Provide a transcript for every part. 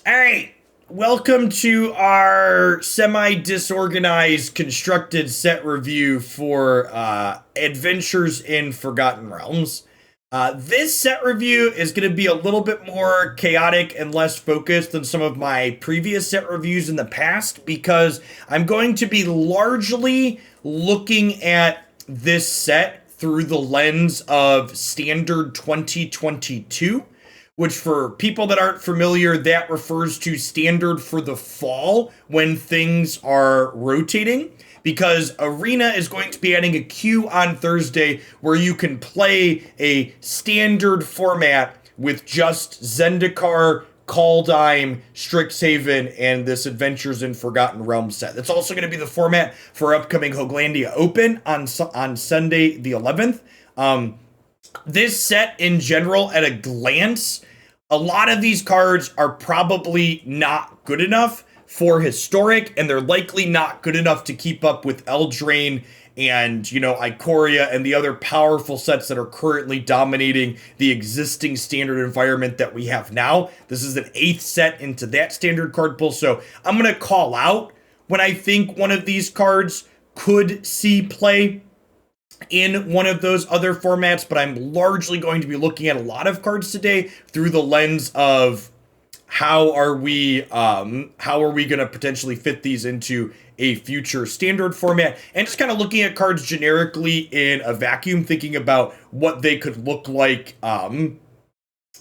All right. Welcome to our semi-disorganized constructed set review for Adventures in Forgotten Realms. This set review is going to be a little bit more chaotic and less focused than some of my previous set reviews in the past because I'm going to be largely looking at this set through the lens of Standard 2022. Which for people that aren't familiar, that refers to standard for the fall when things are rotating. Because Arena is going to be adding a queue on Thursday where you can play a standard format with just Zendikar, Kaldheim, Strixhaven, and this Adventures in Forgotten Realms set. That's also going to be the format for upcoming Hoaglandia Open on Sunday the 11th. This set in general, at a glance, a lot of these cards are probably not good enough for Historic, and they're likely not good enough to keep up with Eldraine and, Ikoria and the other powerful sets that are currently dominating the existing standard environment that we have now. This is an 8th set into that standard card pool, so I'm going to call out when I think one of these cards could see play in one of those other formats, but I'm largely going to be looking at a lot of cards today through the lens of how are we going to potentially fit these into a future standard format, and just kind of looking at cards generically in a vacuum, thinking about what they could look like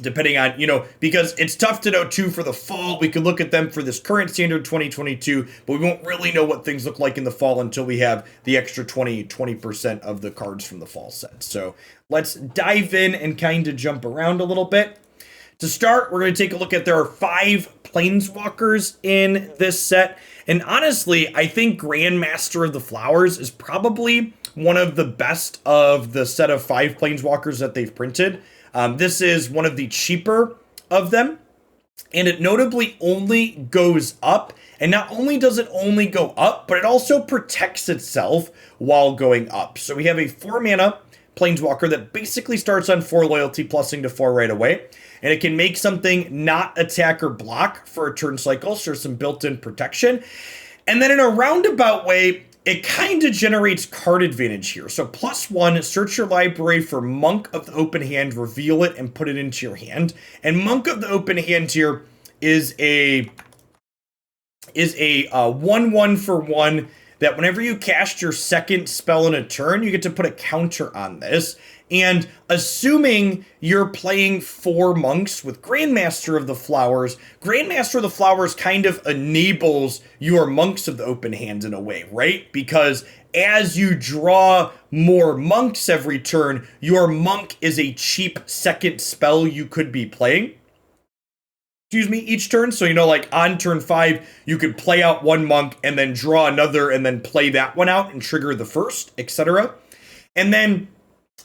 depending on, because it's tough to know too for the fall. We could look at them for this current standard 2022, but we won't really know what things look like in the fall until we have the extra 20% of the cards from the fall set. So let's dive in and kind of jump around a little bit. To start, we're going to take a look at there are 5 Planeswalkers in this set. And honestly, I think Grandmaster of the Flowers is probably one of the best of the set of 5 Planeswalkers that they've printed. This is one of the cheaper of them, and it notably only goes up. And not only does it only go up, but it also protects itself while going up. So we have a 4 mana Planeswalker that basically starts on 4 loyalty, plusing to 4 right away. And it can make something not attack or block for a turn cycle, so there's some built-in protection. And then in a roundabout way, it kind of generates card advantage here. So +1, search your library for Monk of the Open Hand, reveal it, and put it into your hand. And Monk of the Open Hand here is a 1/1 for 1 that whenever you cast your second spell in a turn, you get to put a counter on this. And assuming you're playing 4 monks with Grandmaster of the Flowers kind of enables your Monks of the Open Hand in a way, right? Because as you draw more monks every turn, your monk is a cheap second spell you could be playing. Each turn. So, like on turn 5, you could play out 1 monk and then draw another and then play that one out and trigger the first, etc. And then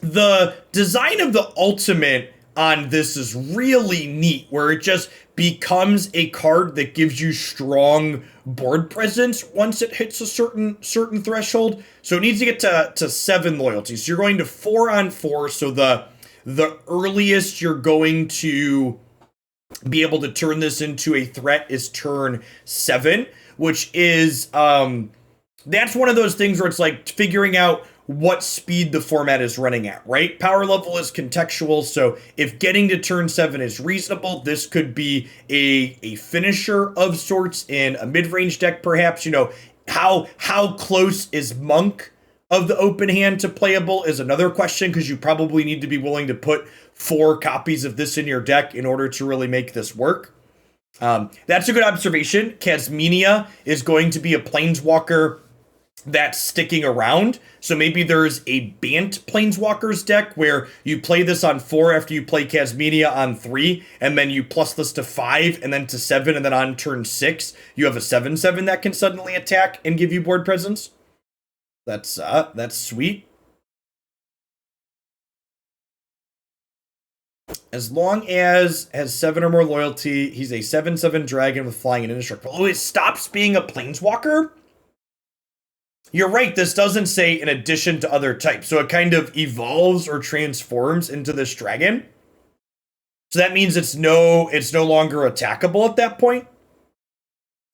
the design of the ultimate on this is really neat, where it just becomes a card that gives you strong board presence once it hits a certain threshold. So it needs to get to 7 loyalties. So you're going to 4 on 4. So the earliest you're going to be able to turn this into a threat is turn 7, which is that's one of those things where it's like figuring out what speed the format is running at, right? Power level is contextual, so if getting to turn 7 is reasonable, this could be a finisher of sorts in a mid-range deck, perhaps. How close is Monk of the Open Hand to playable is another question, because you probably need to be willing to put 4 copies of this in your deck in order to really make this work. That's a good observation. Casmania is going to be a Planeswalker that's sticking around. So maybe there's a Bant Planeswalkers deck where you play this on 4 after you play Casmania on 3, and then you plus this to 5 and then to 7, and then on turn 6, you have a 7/7 that can suddenly attack and give you board presence. That's sweet. As long as has 7 or more loyalty, he's a 7/7 dragon with flying and indestructible. Oh, it stops being a Planeswalker? You're right, this doesn't say in addition to other types, so it kind of evolves or transforms into this dragon. So that means it's no longer attackable at that point.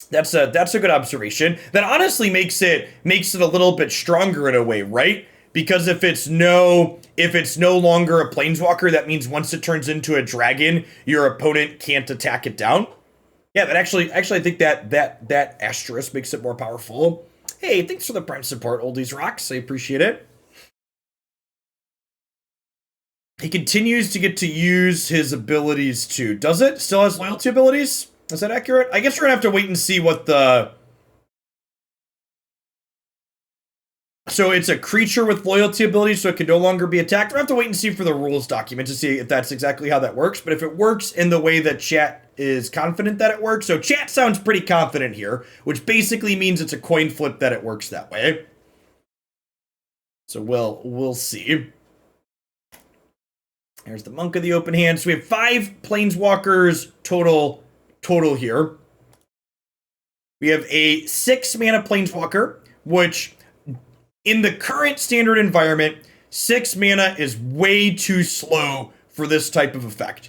That's a good observation. That honestly makes it a little bit stronger in a way, right? Because if it's no longer a planeswalker, that means once it turns into a dragon, your opponent can't attack it down. Yeah, but actually I think that asterisk makes it more powerful. Hey, thanks for the prime support, Oldies Rocks. I appreciate it. He continues to get to use his abilities too. Does it? Still has loyalty abilities? Is that accurate? I guess we're gonna have to wait and see what the... So it's a creature with loyalty abilities, so it can no longer be attacked. We're gonna have to wait and see for the rules document to see if that's exactly how that works. But if it works in the way that chat is confident that it works, so chat sounds pretty confident here, which basically means it's a coin flip that it works that way. So we'll see. There's the Monk of the Open Hand. So we have 5 Planeswalkers total here. We have a 6 mana Planeswalker, which in the current standard environment, 6 mana is way too slow for this type of effect.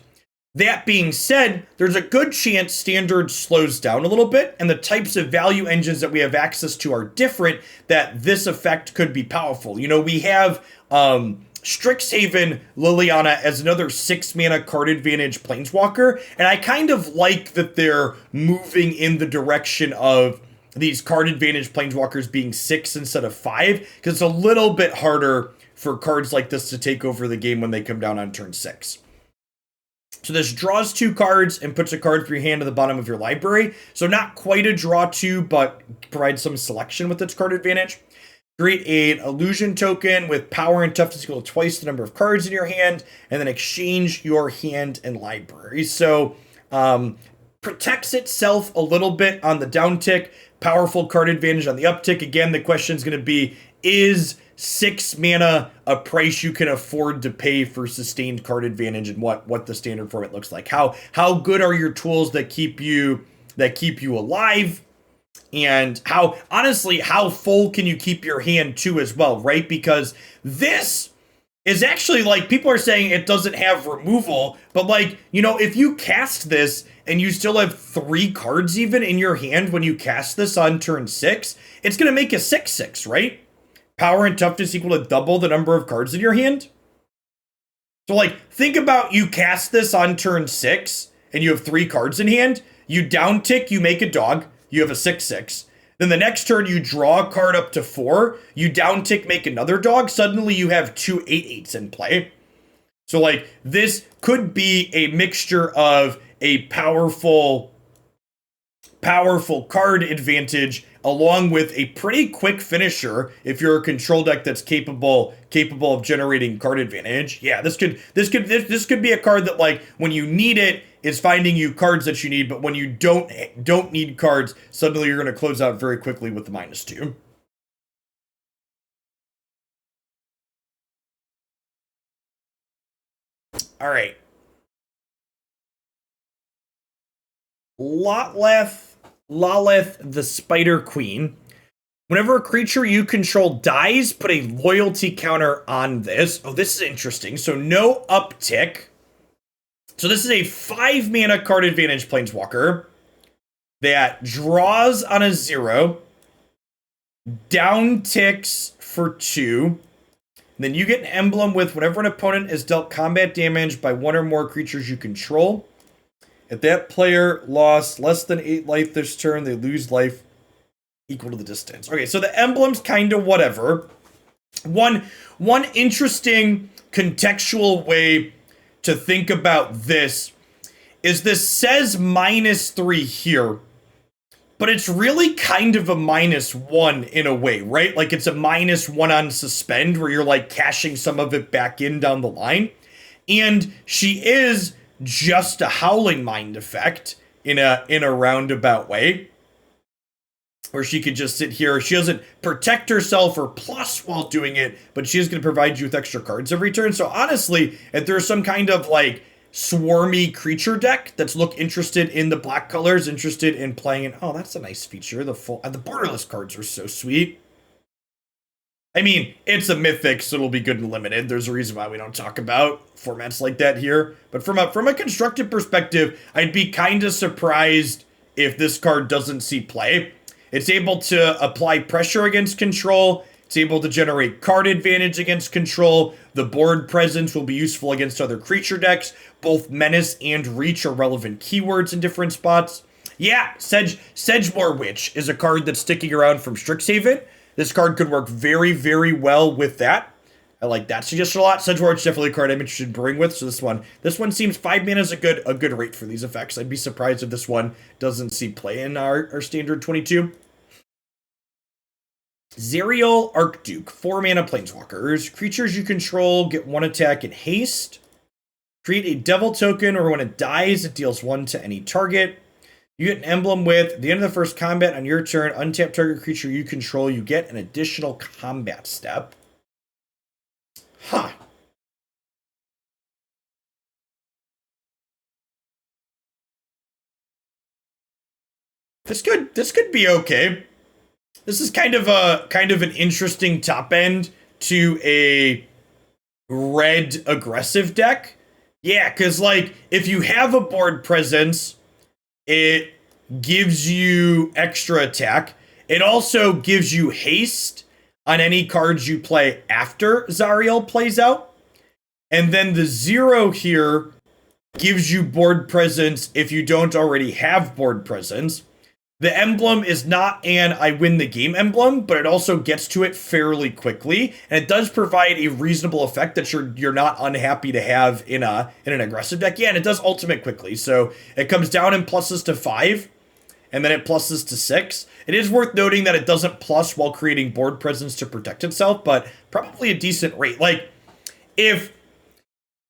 That being said, there's a good chance standard slows down a little bit, and the types of value engines that we have access to are different, that this effect could be powerful. You know, we have Strixhaven Liliana as another 6 mana card advantage planeswalker, and I kind of like that they're moving in the direction of these card advantage planeswalkers being 6 instead of 5, because it's a little bit harder for cards like this to take over the game when they come down on turn 6. So this draws 2 cards and puts a card for your hand at the bottom of your library. So not quite a draw 2, but provides some selection with its card advantage. Create an illusion token with power and toughness equal to twice the number of cards in your hand, and then exchange your hand and library. So protects itself a little bit on the downtick, powerful card advantage on the uptick. Again, the question is going to be, is 6 mana a price you can afford to pay for sustained card advantage, and what the standard format looks like? How good are your tools that keep you alive? And how full can you keep your hand too as well, right? Because this is actually, like, people are saying it doesn't have removal, but, like, you know, if you cast this and you still have 3 cards even in your hand when you cast this on turn 6, it's going to make a 6/6, right? Power and toughness equal to double the number of cards in your hand. So, like, think about, you cast this on turn 6 and you have 3 cards in hand. You downtick, you make a dog. You have a 6/6. Then the next turn, you draw a card up to 4. You downtick, make another dog. Suddenly, you have 2 8/8s in play. So, like, this could be a mixture of a powerful card advantage along with a pretty quick finisher if you're a control deck that's capable of generating card advantage. Yeah, this could be a card that, like, when you need it, is finding you cards that you need, but when you don't need cards, suddenly you're going to close out very quickly with the -2. All right. Lalith, the Spider Queen. Whenever a creature you control dies, put a loyalty counter on this. Oh, this is interesting. So no uptick. So this is a 5 mana card advantage planeswalker that draws on a 0, downticks for 2, and then you get an emblem with whenever an opponent is dealt combat damage by 1 or more creatures you control. If that player lost less than 8 life this turn, they lose life equal to the distance. Okay, so the emblem's kind of whatever. One interesting contextual way to think about this is this says -3 here, but it's really kind of a -1 in a way, right? Like, it's a -1 on suspend where you're, like, cashing some of it back in down the line. And she is just a Howling Mind effect in a roundabout way, where she could just sit here. She doesn't protect herself or plus while doing it, but she is going to provide you with extra cards every turn. So honestly, if there's some kind of, like, swarmy creature deck that's interested in the black colors, interested in playing it, oh, that's a nice feature. The borderless cards are so sweet. I mean, it's a Mythic, so it'll be good and limited. There's a reason why we don't talk about formats like that here. But from a constructed perspective, I'd be kind of surprised if this card doesn't see play. It's able to apply pressure against control. It's able to generate card advantage against control. The board presence will be useful against other creature decks. Both menace and reach are relevant keywords in different spots. Yeah, Sedgemoor Witch is a card that's sticking around from Strixhaven. This card could work very, very well with that. I like that suggestion a lot. Sedgemoor is definitely a card I'm interested in brewing with. So this one seems 5 mana is a good rate for these effects. I'd be surprised if this one doesn't see play in our standard 22. Zerial Archduke, 4 mana planeswalkers. Creatures you control get 1 attack and haste. Create a devil token, or when it dies, it deals 1 to any target. You get an emblem with, at the end of the first combat on your turn, untap target creature you control, you get an additional combat step. Huh. This could be okay. This is kind of an interesting top end to a red aggressive deck. Yeah, because like if you have a board presence, it gives you extra attack. It also gives you haste on any cards you play after Zariel plays out. And then the 0 here gives you board presence if you don't already have board presence. The emblem is not an I win the game emblem, but it also gets to it fairly quickly, and it does provide a reasonable effect that you're not unhappy to have in an aggressive deck. Yeah, and it does ultimate quickly, so it comes down in pluses to 5, and then it pluses to 6. It is worth noting that it doesn't plus while creating board presence to protect itself, but probably a decent rate. Like, if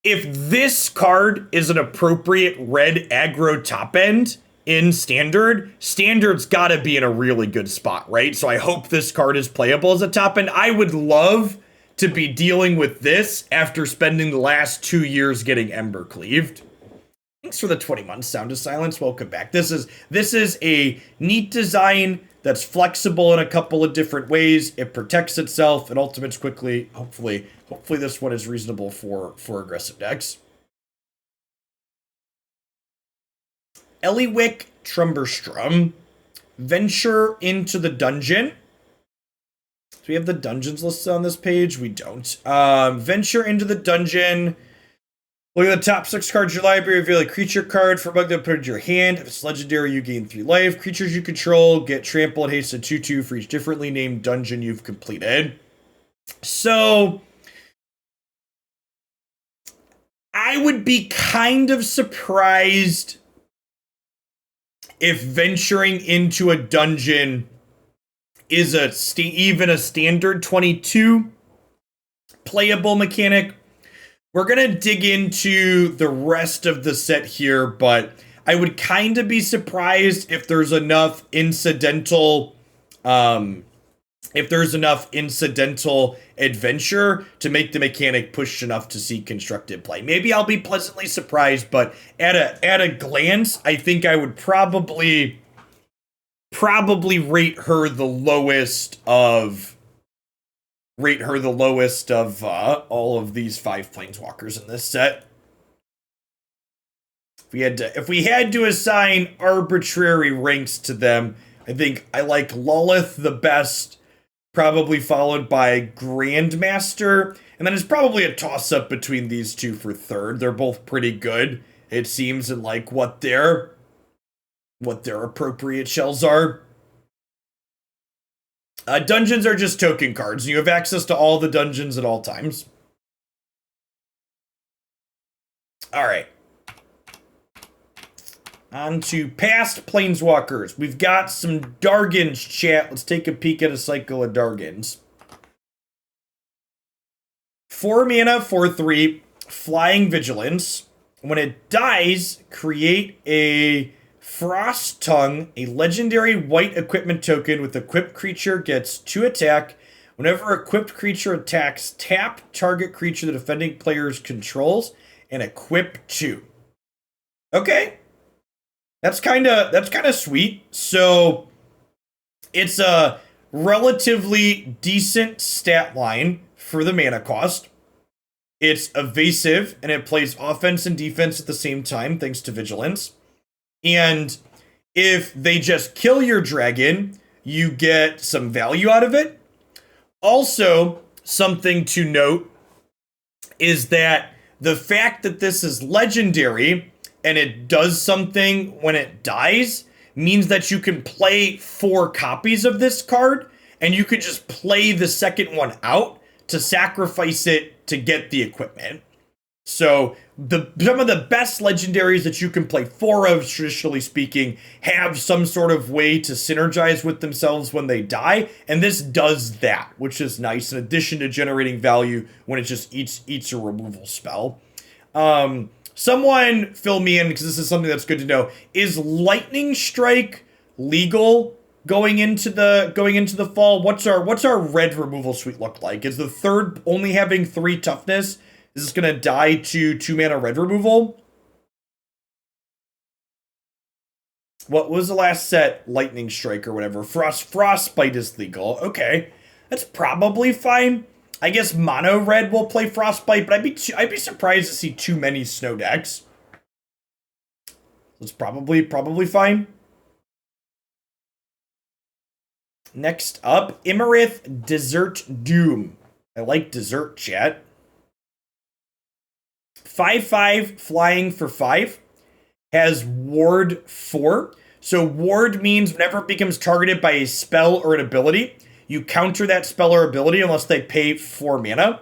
this card is an appropriate red aggro top end in Standard's gotta be in a really good spot, right? So I hope this card is playable as a top end. I would love to be dealing with this after spending the last 2 years getting Ember Cleaved. Thanks for the 20 months, Sound of Silence. Welcome back. This is a neat design that's flexible in a couple of different ways. It protects itself and ultimates quickly. Hopefully this one is reasonable for aggressive decks. Eliwick Trumberstrum. Venture into the dungeon. Do we have the dungeons listed on this page? We don't. Venture into the dungeon. Look at the top 6 cards of your library. Reveal a creature card from among them. Put it in your hand. If it's legendary, you gain 3 life. Creatures you control get trampled, haste, and 2/2 for each differently named dungeon you've completed. So I would be kind of surprised if venturing into a dungeon is even a standard 22 playable mechanic. We're going to dig into the rest of the set here, but I would kind of be surprised if there's enough incidental adventure to make the mechanic push enough to see constructed play. Maybe I'll be pleasantly surprised, but at a glance, I think I would probably rate her the lowest of all of these 5 planeswalkers in this set. If we had to assign arbitrary ranks to them, I think I like Lalith the best, probably followed by Grandmaster, and then it's probably a toss-up between these two for third. They're both pretty good, it seems, and like what their appropriate shells are. Dungeons are just token cards. You have access to all the dungeons at all times. Alright. On to past planeswalkers. We've got some Dargans, chat. Let's take a peek at a cycle of Dargans. 4 mana, 4/3, Flying Vigilance. When it dies, create a Frost Tongue, a legendary white equipment token with equipped creature gets 2 attack. Whenever equipped creature attacks, tap target creature the defending players controls and equip 2. Okay. That's kind of sweet. So it's a relatively decent stat line for the mana cost. It's evasive, and it plays offense and defense at the same time, thanks to Vigilance. And If they just kill your dragon, you get some value out of it. Also, something to note is that the fact that this is legendary and it does something when it dies means that you can play 4 copies of this card, and you could just play the second one out to sacrifice it to get the equipment. So some of the best legendaries that you can play 4 of, traditionally speaking, have some sort of way to synergize with themselves when they die, and this does that, which is nice, in addition to generating value when it just eats a removal spell. Someone fill me in, because this is something that's good to know. Is Lightning Strike legal going into the fall? What's our red removal suite look like? Is the third only having 3 toughness? Is this gonna die to 2 mana red removal? What was the last set? Lightning Strike or whatever. Frostbite is legal. Okay, that's probably fine. I guess mono red will play Frostbite, but I'd be surprised to see too many snow decks. It's probably fine. Next up, Imarith Desert Doom. I like Desert, chat. 5/5 flying for 5. Has Ward 4. So Ward means whenever it becomes targeted by a spell or an ability, you counter that spell or ability unless they pay 4 mana.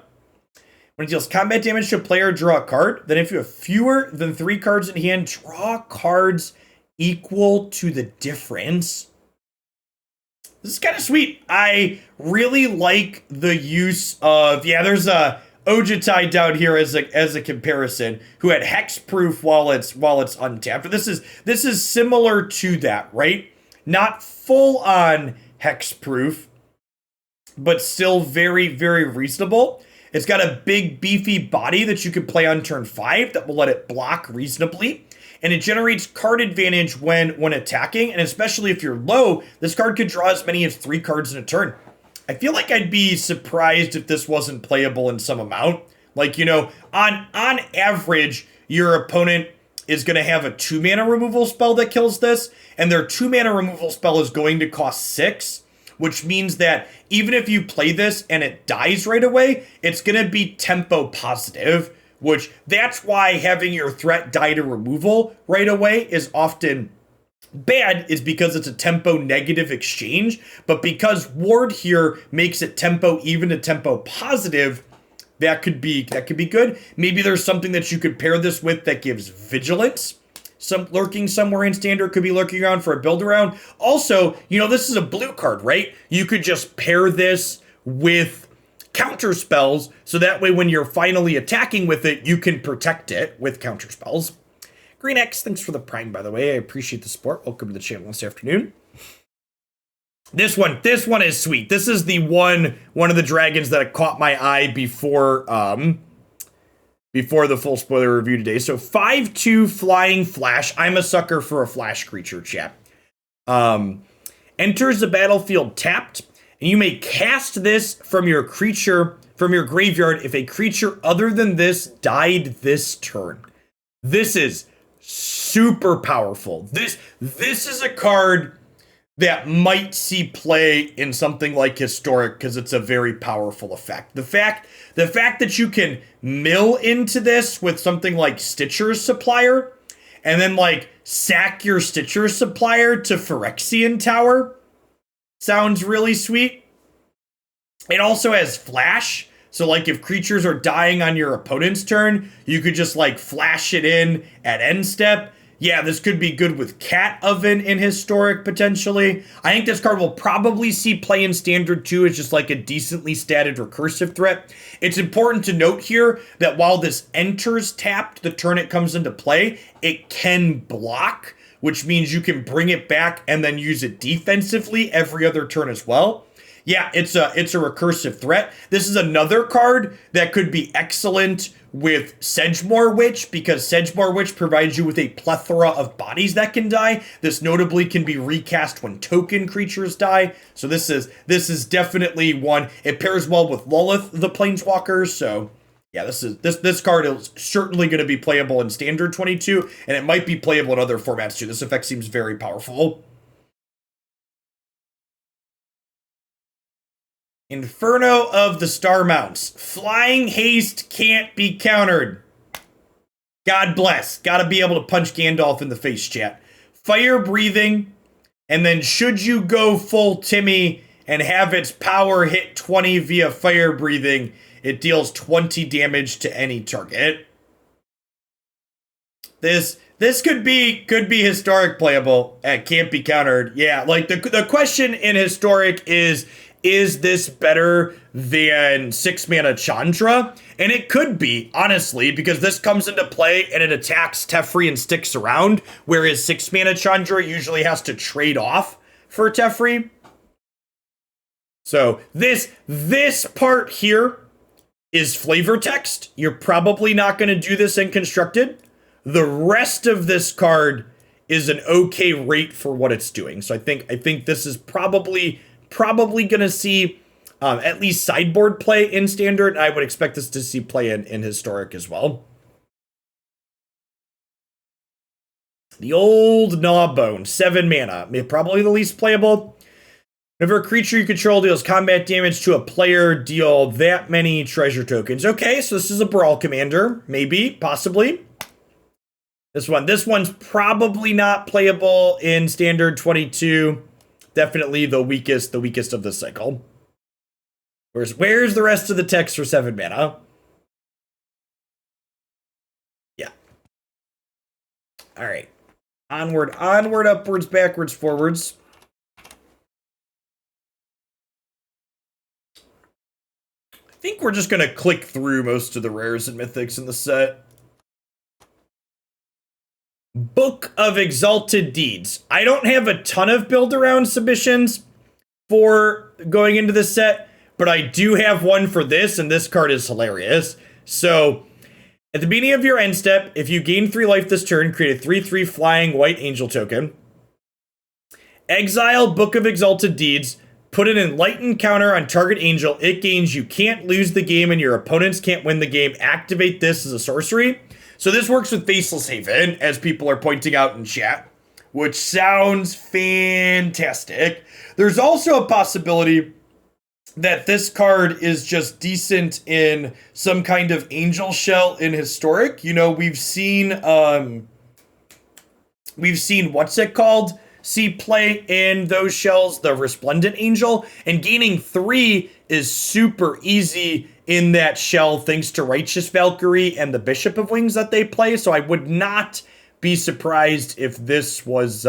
When it deals combat damage to a player, draw a card. Then if you have fewer than 3 cards in hand, draw cards equal to the difference. This is kind of sweet. I really like the use of, there's a Ojitai down here as a comparison, who had hexproof while it's untapped. But this is similar to that, right? Not full on hexproof, but still very, very reasonable. It's got a big, beefy body that you can play on turn 5 that will let it block reasonably. And it generates card advantage when attacking, and especially if you're low, this card could draw as many as 3 cards in a turn. I feel like I'd be surprised if this wasn't playable in some amount. Like, on average, your opponent is going to have a 2 mana removal spell that kills this, and their 2 mana removal spell is going to cost 6, which means that even if you play this and it dies right away, it's going to be tempo positive, which that's why having your threat die to removal right away is often bad, is because it's a tempo negative exchange. But because Ward here makes it tempo even to tempo positive, that could be good. Maybe there's something that you could pair this with that gives vigilance. Some lurking somewhere in standard, could be lurking around for a build around. Also, this is a blue card, right? You could just pair this with counter spells, so that way when you're finally attacking with it, you can protect it with counter spells. Green X, thanks for the prime, by the way. I appreciate the support. Welcome to the channel this afternoon. This one is sweet. This is the one of the dragons that caught my eye before the full spoiler review today. So 5/2 flying flash. I'm a sucker for a flash creature, chat. Enters the battlefield tapped, and you may cast this from your graveyard if a creature other than this died this turn. This is super powerful. This is a card that might see play in something like Historic, because it's a very powerful effect. The fact that you can mill into this with something like Stitcher's Supplier, and then sack your Stitcher's Supplier to Phyrexian Tower, sounds really sweet. It also has flash. So if creatures are dying on your opponent's turn, you could just flash it in at end step. Yeah, this could be good with Cat Oven in Historic, potentially. I think this card will probably see play in Standard too. It's just a decently statted recursive threat. It's important to note here that while this enters tapped the turn it comes into play, it can block, which means you can bring it back and then use it defensively every other turn as well. Yeah, it's a recursive threat. This is another card that could be excellent with Sedgemoor Witch, because Sedgemoor Witch provides you with a plethora of bodies that can die. This notably can be recast when token creatures die. So this is definitely one. It pairs well with Lalith, the Planeswalker, so Yeah, this card is certainly going to be playable in Standard 22, and it might be playable in other formats too. This effect seems very powerful. Inferno of the Star Mounts. Flying haste can't be countered. God bless. Gotta be able to punch Gandalf in the face, chat. Fire breathing, and then should you go full Timmy and have its power hit 20 via fire breathing, it deals 20 damage to any target. This could be historic playable. It can't be countered. Yeah, like the question in historic is this better than 6-mana Chandra? And it could be, honestly, because this comes into play and it attacks Teferi and sticks around, whereas 6-mana Chandra usually has to trade off for Teferi. So this part here is flavor text. You're probably not going to do this in Constructed. The rest of this card is an okay rate for what it's doing. So I think this is probably going to see at least sideboard play in Standard. I would expect this to see play in Historic as well. The old Gnawbone, 7 mana. Probably the least playable. Whenever a creature you control deals combat damage to a player, deal that many treasure tokens. Okay, so this is a Brawl commander. Maybe, possibly. This one's probably not playable in Standard 22. Definitely the weakest of the cycle. Where's the rest of the text for 7 mana? Yeah. All right. Onward, upwards, backwards, forwards. I think we're just going to click through most of the rares and mythics in the set. Book of Exalted Deeds. I don't have a ton of build-around submissions for going into this set, but I do have one for this, and this card is hilarious. So, at the beginning of your end step, if you gain 3 life this turn, create a 3/3 flying white angel token. Exile Book of Exalted Deeds. Put an enlightened counter on target angel. It gains you can't lose the game and your opponents can't win the game. Activate this as a sorcery. So this works with Faceless Haven, as people are pointing out in chat, which sounds fantastic. There's also a possibility that this card is just decent in some kind of angel shell in Historic. You know, we've seen what's it called? See play in those shells, the Resplendent Angel, and gaining 3 is super easy in that shell thanks to Righteous Valkyrie and the Bishop of Wings that they play. So I would not be surprised if this was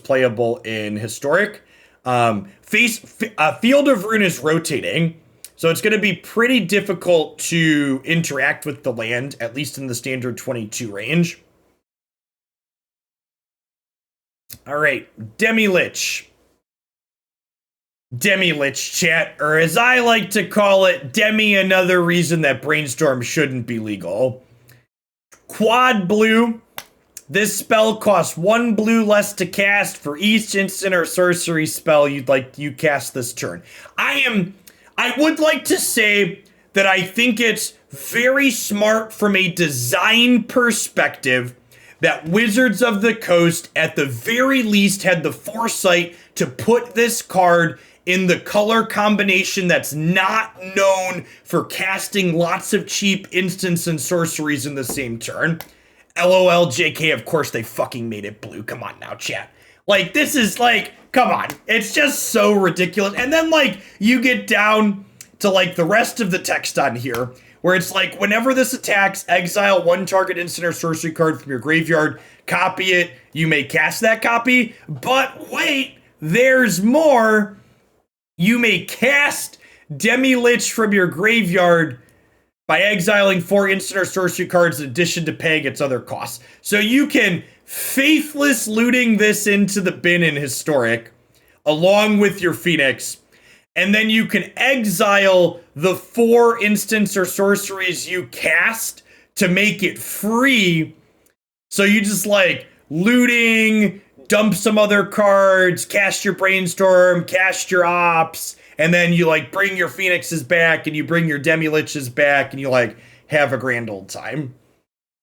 playable in Historic. Field of Ruin is rotating, so it's going to be pretty difficult to interact with the land, at least in the Standard 22 range. All right, Demi Lich. Demi Lich, chat, or as I like to call it, Demi, another reason that Brainstorm shouldn't be legal. Quad blue. This spell costs 1 blue less to cast for each instant or sorcery spell you cast this turn. I would like to say that I think it's very smart from a design perspective that Wizards of the Coast at the very least had the foresight to put this card in the color combination that's not known for casting lots of cheap instants and sorceries in the same turn. LOL, JK, of course they fucking made it blue. Come on now, chat. Like, this is like, come on. It's just so ridiculous. And then, like, you get down to, like, the rest of the text on here, where it's like, whenever this attacks, exile 1 target instant or sorcery card from your graveyard, copy it, you may cast that copy. But wait, there's more. You may cast Demi Lich from your graveyard by exiling 4 instant or sorcery cards in addition to paying its other costs. So you can faithless looting this into the bin in Historic, along with your Phoenix, and then you can exile the 4 instants or sorceries you cast to make it free. So you just like looting, dump some other cards, cast your Brainstorm, cast your Ops, and then you like bring your Phoenixes back and you bring your Demi Liches back and you like have a grand old time.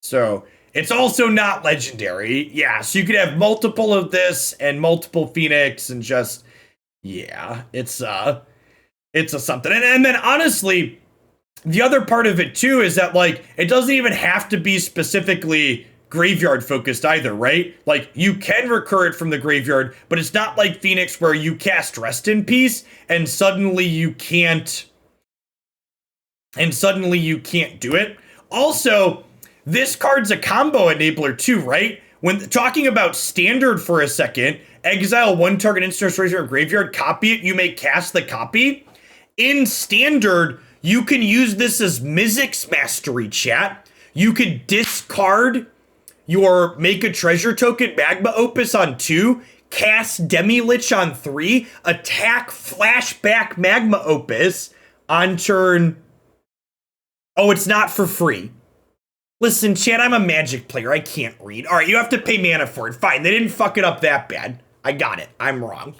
So it's also not legendary. Yeah, so you could have multiple of this and multiple Phoenix and just, yeah, it's a something. And then honestly, the other part of it too is that like it doesn't even have to be specifically graveyard focused either, right? Like you can recur it from the graveyard, but it's not like Phoenix where you cast Rest in Peace and suddenly you can't do it. Also, this card's a combo enabler too, right? When talking about standard for a second, exile one target instant or graveyard, copy it, you may cast the copy. In standard, you can use this as Mythics Mastery, chat. You could discard your Make a Treasure token Magma Opus on 2, cast Demi Lich on 3, attack Flashback Magma Opus on turn. Oh, it's not for free. Listen, chat, I'm a Magic player. I can't read. All right, you have to pay mana for it. Fine, they didn't fuck it up that bad. I got it. I'm wrong.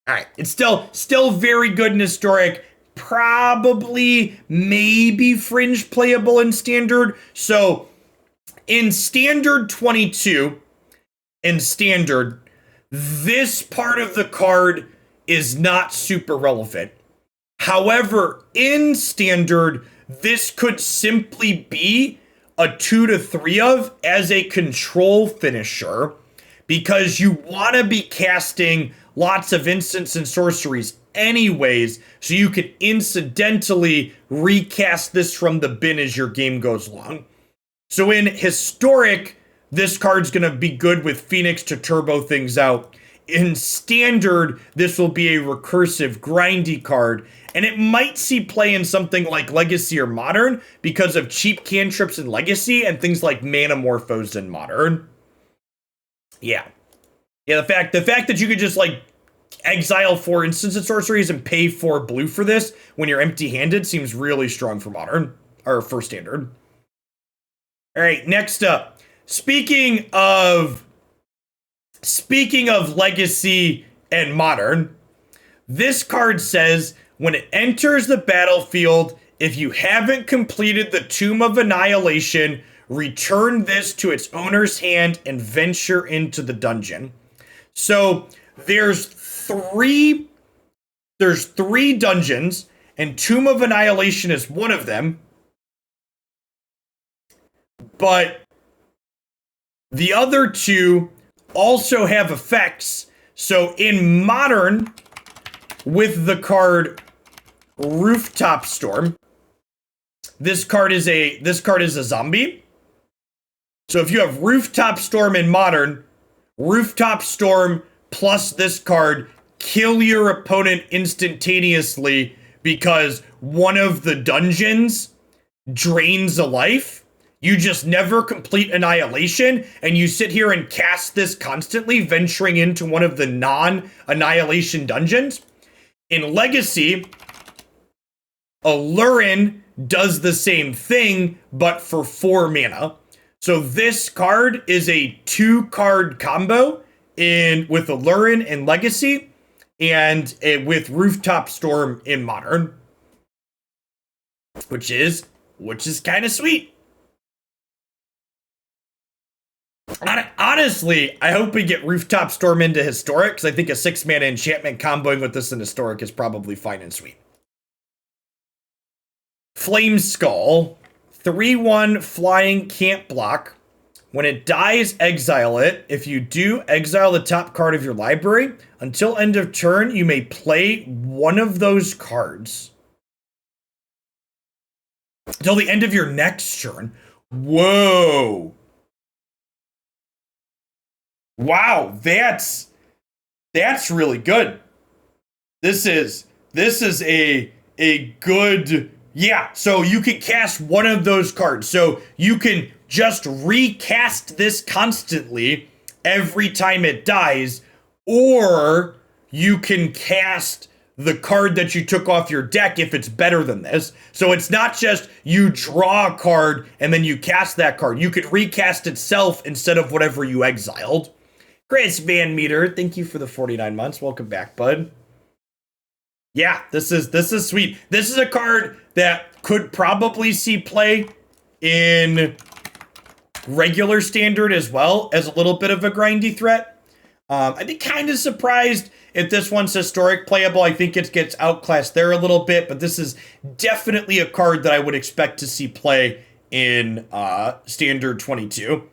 All right, it's still very good and historic. Probably, maybe fringe playable in standard. So, in standard 22, in standard, this part of the card is not super relevant. However, in standard, this could simply be a 2 to 3 of as a control finisher because you want to be casting lots of instants and sorceries anyways, so you can incidentally recast this from the bin as your game goes along. So in historic, this card's going to be good with Phoenix to turbo things out. In standard, this will be a recursive, grindy card, and it might see play in something like Legacy or Modern because of cheap cantrips in Legacy and things like Mana Morphos in Modern. Yeah. Yeah, the fact that you could just like exile 4 instants and sorceries and pay 4 blue for this when you're empty-handed seems really strong for Modern, or for Standard. All right, next up. Speaking of Legacy and Modern, this card says, when it enters the battlefield, if you haven't completed the Tomb of Annihilation, return this to its owner's hand and venture into the dungeon. So there's three dungeons, and Tomb of Annihilation is one of them. But the other two also have effects. So in Modern, with the card Rooftop Storm, this card is a zombie. So if you have Rooftop Storm in Modern, Rooftop Storm plus this card kill your opponent instantaneously because one of the dungeons drains a life. You just never complete Annihilation, and you sit here and cast this constantly, venturing into one of the non-Annihilation dungeons. In Legacy, Allurin does the same thing, but for 4 mana. So this card is a 2-card combo with Allurin in Legacy, and with Rooftop Storm in Modern. Which is kind of sweet. Honestly, I hope we get Rooftop Storm into Historic, because I think a 6-mana enchantment comboing with this in Historic is probably fine and sweet. Flame Skull, 3/1 flying, can't block. When it dies, exile it. If you do, exile the top card of your library. Until end of turn, you may play one of those cards. Until the end of your next turn. Whoa. Wow, that's really good. This is a good, yeah, so you can cast one of those cards. So you can just recast this constantly every time it dies, or you can cast the card that you took off your deck if it's better than this. So it's not just you draw a card and then you cast that card. You could recast itself instead of whatever you exiled. Chris Van Meter, thank you for the 49 months. Welcome back, bud. Yeah, this is sweet. This is a card that could probably see play in regular standard as well as a little bit of a grindy threat. I'd be kind of surprised if this one's historic playable. I think it gets outclassed there a little bit, but this is definitely a card that I would expect to see play in standard 22.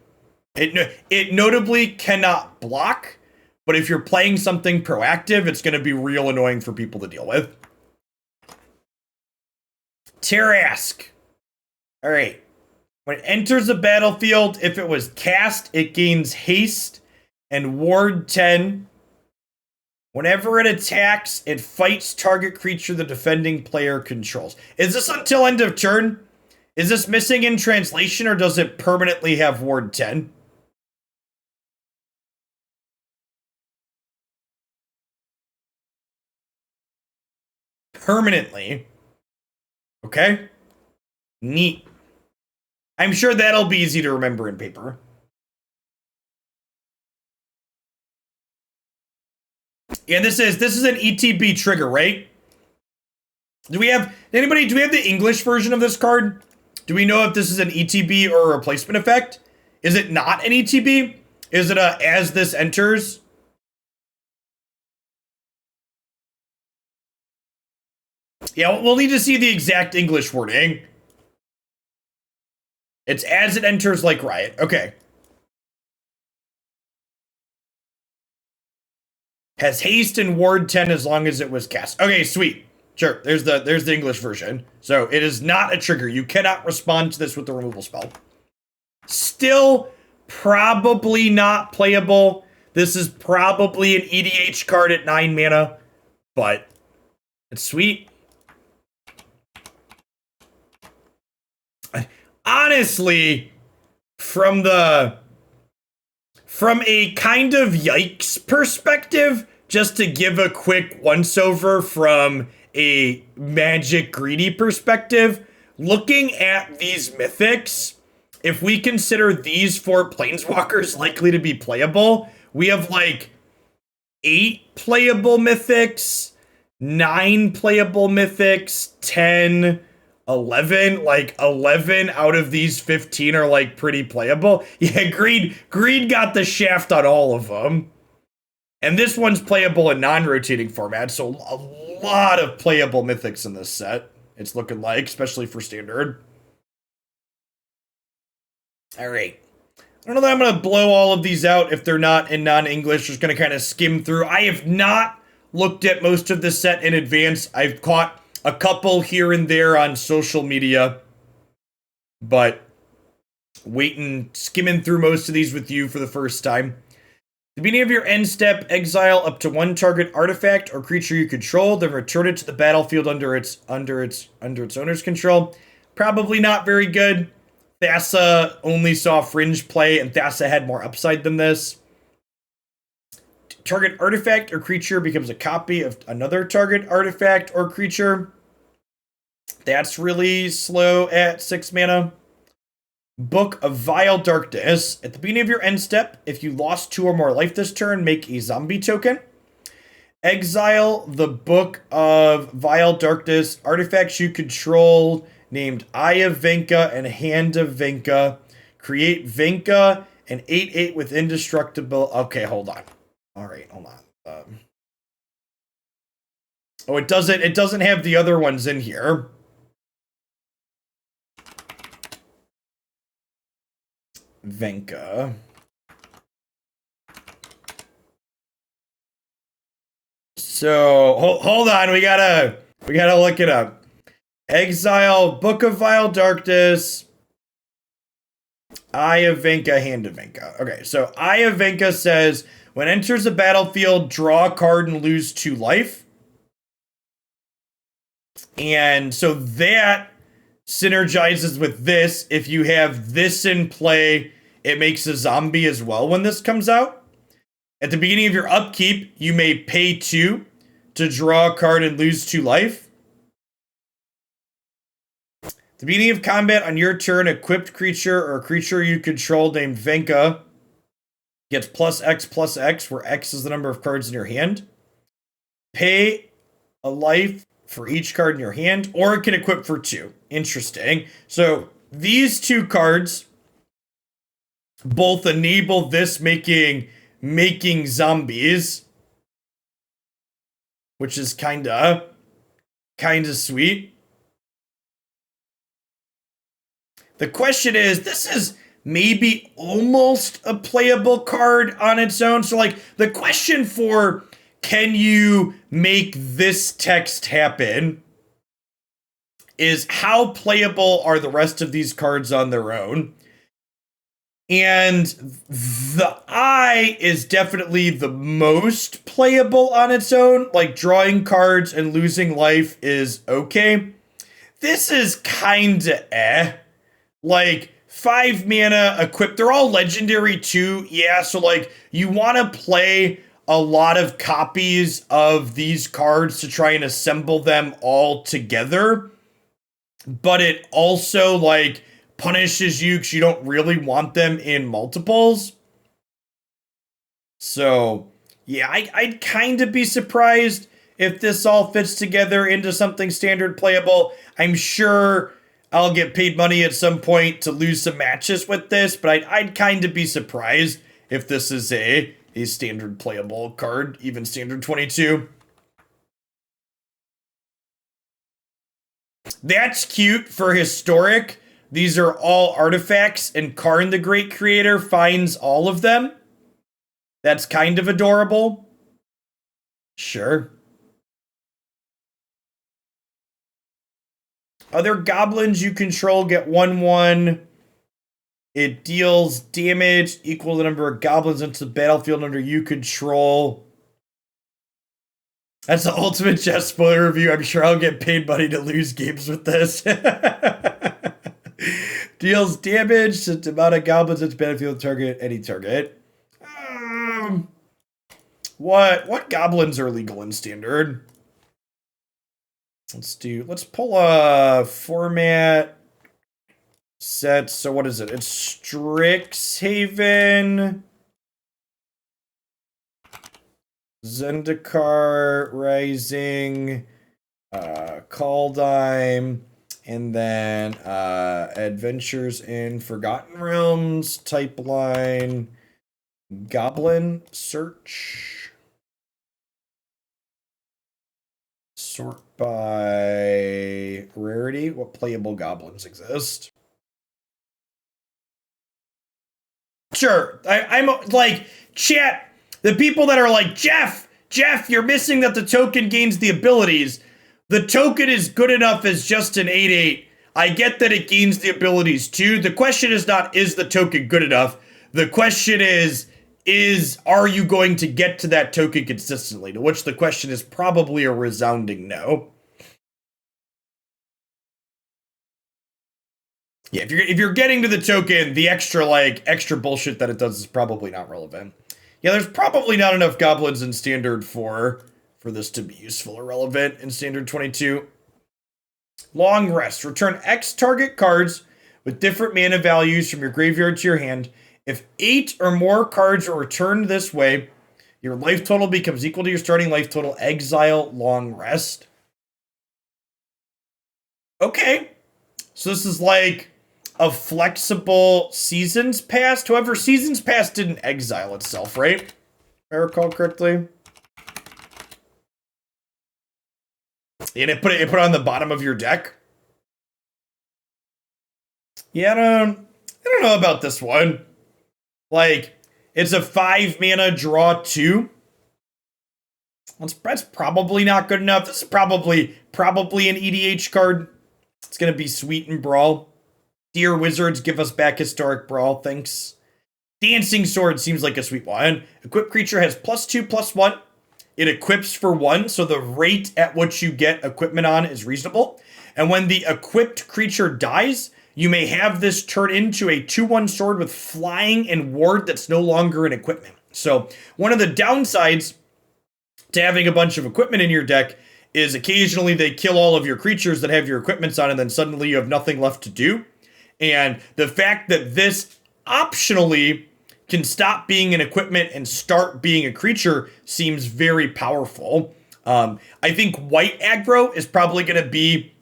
It notably cannot block, but if you're playing something proactive, it's going to be real annoying for people to deal with. Terrask. All right. When it enters the battlefield, if it was cast, it gains haste and ward 10. Whenever it attacks, it fights target creature the defending player controls. Is this until end of turn? Is this missing in translation, or does it permanently have ward 10? Permanently. Okay. Neat. I'm sure that'll be easy to remember in paper. Yeah, this is an ETB trigger, right? Do we have the English version of this card? Do we know if this is an ETB or a replacement effect? Is it not an ETB? Is it a as this enters? Yeah, we'll need to see the exact English wording. It's as it enters like Riot. Okay. Has haste and ward 10 as long as it was cast. Okay, sweet. Sure, there's the English version. So it is not a trigger. You cannot respond to this with the removal spell. Still probably not playable. This is probably an EDH card at 9 mana, but it's sweet. Honestly, from a kind of yikes perspective, just to give a quick once-over from a Magic greedy perspective, looking at these Mythics, if we consider these 4 Planeswalkers likely to be playable, we have like 8 playable Mythics, 9 playable Mythics, 10... 11, like 11 out of these 15 are like pretty playable. Yeah, Greed got the shaft on all of them. And this one's playable in non-rotating format, so a lot of playable Mythics in this set. It's looking like, especially for standard. All right. I don't know that I'm going to blow all of these out if they're not in non-English. Just going to kind of skim through. I have not looked at most of the set in advance. I've caught a couple here and there on social media, but skimming through most of these with you for the first time. At the beginning of your end step, exile up to 1 target artifact or creature you control, then return it to the battlefield under its owner's control. Probably not very good. Thassa only saw Fringe play, and Thassa had more upside than this. Target artifact or creature becomes a copy of another target artifact or creature. That's really slow at 6 mana. Book of Vile Darkness. At the beginning of your end step, if you lost 2 or more life this turn, make a zombie token. Exile the Book of Vile Darkness. Artifacts you control named Eye of Venka and Hand of Venka. Create Venka, an 8/8 with indestructible. Okay, hold on. All right, hold on. Oh, it doesn't have the other ones in here. Venka. So hold on, we gotta look it up. Exile, Book of Vile Darkness, Eye of Venka, Hand of Venka. Okay, so Eye of Venka says when enters the battlefield, draw a card and lose 2 life. And so that synergizes with this. If you have this in play, it makes a zombie as well when this comes out. At the beginning of your upkeep, you may pay 2 to draw a card and lose 2 life. At the beginning of combat on your turn, equipped creature or creature you control named Venka Gets plus X, where X is the number of cards in your hand. Pay a life for each card in your hand, or it can equip for 2. Interesting. So these 2 cards both enable this making zombies, which is kinda sweet. The question is, this is maybe almost a playable card on its own. So like the question for can you make this text happen is how playable are the rest of these cards on their own? And the eye is definitely the most playable on its own. Like drawing cards and losing life is okay. This is kinda Like 5 mana equip. They're all legendary too. Yeah, so like you want to play a lot of copies of these cards to try and assemble them all together. But it also like punishes you because you don't really want them in multiples. So yeah, I'd kind of be surprised if this all fits together into something standard playable. I'm sure I'll get paid money at some point to lose some matches with this, but I'd kind of be surprised if this is a standard playable card, even standard 22. That's cute for historic. These are all artifacts, and Karn the Great Creator finds all of them. That's kind of adorable. Sure. Other goblins you control get 1/1. It deals damage equal to the number of goblins into the battlefield under you control. That's the ultimate chess spoiler review. I'm sure I'll get paid money to lose games with this. Deals damage to the amount of goblins into battlefield target, any target. What goblins are legal in standard? Let's pull a format set. So what is it? It's Strixhaven, Zendikar Rising, Kaldheim, and then Adventures in Forgotten Realms, type line, Goblin Search. Sort by rarity. What playable goblins exist? Sure. I'm like, chat, the people that are like, Jeff, you're missing that the token gains the abilities. The token is good enough as just an 8/8. I get that it gains the abilities too. The question is not, is the token good enough? The question is are you going to get to that token consistently? To which the question is probably a resounding no. Yeah, if you're getting to the token, the extra bullshit that it does is probably not relevant. Yeah, there's probably not enough goblins in standard for this to be useful or relevant in standard 22. Long rest. Return X target cards with different mana values from your graveyard to your hand. If 8 or more cards are returned this way, your life total becomes equal to your starting life total. Exile long rest. Okay. So this is like a flexible Seasons Past. However, Seasons Past didn't exile itself, right? If I recall correctly. And it put it on the bottom of your deck. Yeah, I don't know about this one. Like, it's a 5 mana draw 2. That's probably not good enough. This is probably an EDH card. It's gonna be sweet in Brawl. Dear Wizards, give us back historic Brawl, thanks. Dancing Sword seems like a sweet one. Equipped creature has +2/+1. It equips for 1, so the rate at which you get equipment on is reasonable. And when the equipped creature dies, you may have this turn into a 2/1 sword with flying and ward that's no longer an equipment. So one of the downsides to having a bunch of equipment in your deck is occasionally they kill all of your creatures that have your equipments on, and then suddenly you have nothing left to do. And the fact that this optionally can stop being an equipment and start being a creature seems very powerful. I think white aggro is probably going to be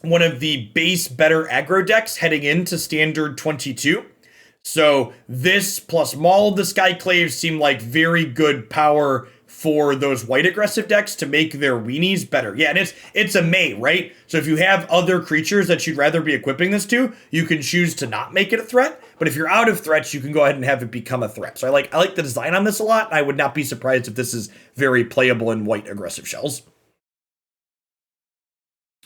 one of the base better aggro decks heading into standard 22. So this plus Maul of the Skyclaves seem like very good power for those white aggressive decks to make their weenies better. Yeah, and it's a May, right? So if you have other creatures that you'd rather be equipping this to, you can choose to not make it a threat. But if you're out of threats, you can go ahead and have it become a threat. So I like the design on this a lot. I would not be surprised if this is very playable in white aggressive shells.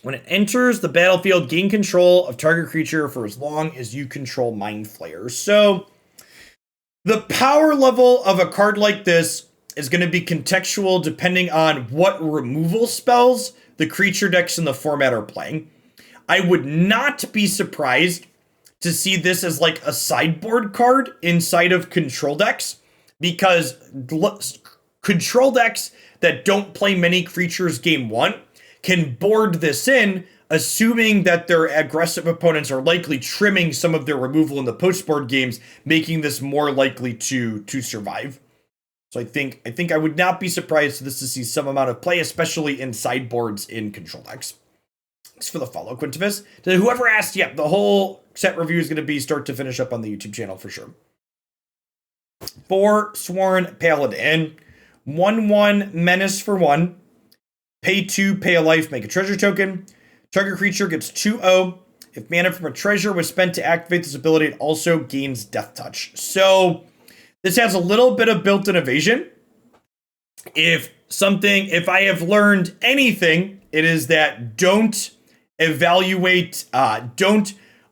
When it enters the battlefield, gain control of target creature for as long as you control Mind Flayer. So the power level of a card like this is going to be contextual depending on what removal spells the creature decks in the format are playing. I would not be surprised to see this as like a sideboard card inside of control decks, because control decks that don't play many creatures game one can board this in, assuming that their aggressive opponents are likely trimming some of their removal in the post-board games, making this more likely to survive. So I think I would not be surprised for this to see some amount of play, especially in sideboards in control decks. Thanks for the follow, Quintivus. To whoever asked, yeah, the whole set review is going to be start to finish up on the YouTube channel for sure. Forsworn Paladin. 1/1 menace for 1. Pay 2, pay a life, make a treasure token. Target creature gets 2/0. If mana from a treasure was spent to activate this ability, it also gains Death Touch. So this has a little bit of built-in evasion. If I have learned anything, it is that don't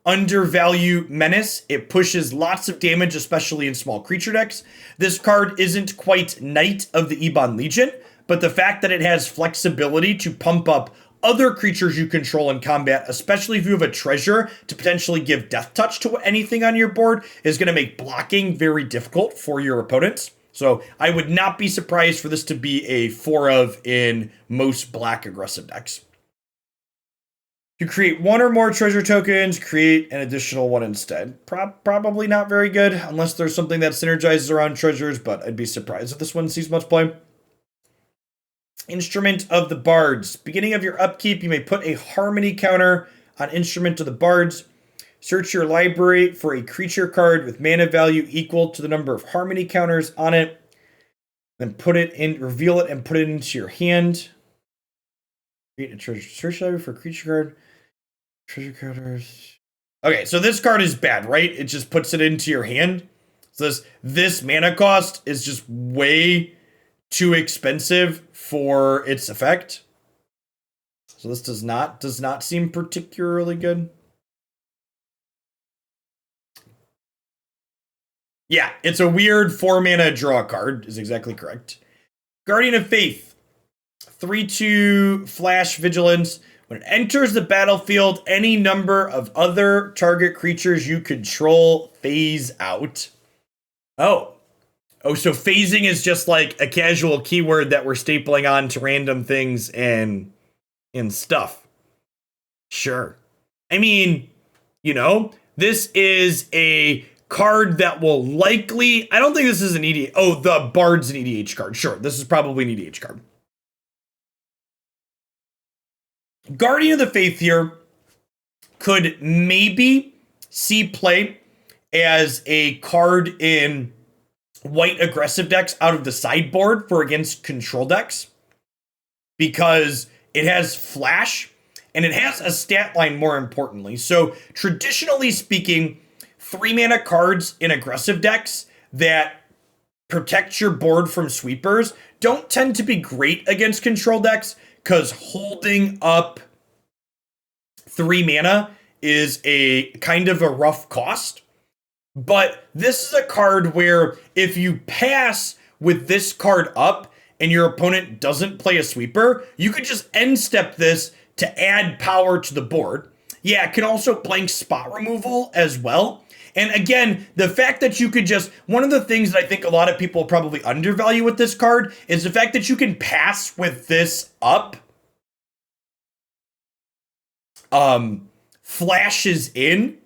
undervalue Menace. It pushes lots of damage, especially in small creature decks. This card isn't quite Knight of the Ebon Legion, but the fact that it has flexibility to pump up other creatures you control in combat, especially if you have a treasure to potentially give Death Touch to anything on your board, is going to make blocking very difficult for your opponents. So I would not be surprised for this to be a 4-of in most black aggressive decks. To create one or more treasure tokens, create an additional one instead. Probably not very good, unless there's something that synergizes around treasures, but I'd be surprised if this one sees much play. Instrument of the Bards. Beginning of your upkeep, you may put a harmony counter on Instrument of the Bards. Search your library for a creature card with mana value equal to the number of harmony counters on it. Then reveal it and put it into your hand. Create a treasure search library for a creature card. Treasure counters. Okay, so this card is bad, right? It just puts it into your hand. So this mana cost is just way too expensive for its effect. So this does not seem particularly good. Yeah, it's a weird 4-mana draw card, is exactly correct. Guardian of Faith. 3/2 flash vigilance. When it enters the battlefield, any number of other target creatures you control phase out. Oh, so phasing is just like a casual keyword that we're stapling on to random things and stuff. Sure. I mean, this is a card that will likely... I don't think this is an EDH... Oh, the Bard's an EDH card. Sure, this is probably an EDH card. Guardian of the Faith here could maybe see play as a card in white aggressive decks out of the sideboard for against control decks, because it has flash and it has a stat line, more importantly. So traditionally speaking, 3-mana cards in aggressive decks that protect your board from sweepers don't tend to be great against control decks, because holding up 3 mana is a kind of a rough cost. But this is a card where if you pass with this card up and your opponent doesn't play a sweeper, you could just end step this to add power to the board. Yeah, it can also blank spot removal as well. And again, the fact that you could just... One of the things that I think a lot of people probably undervalue with this card is the fact that you can pass with this up. Flashes in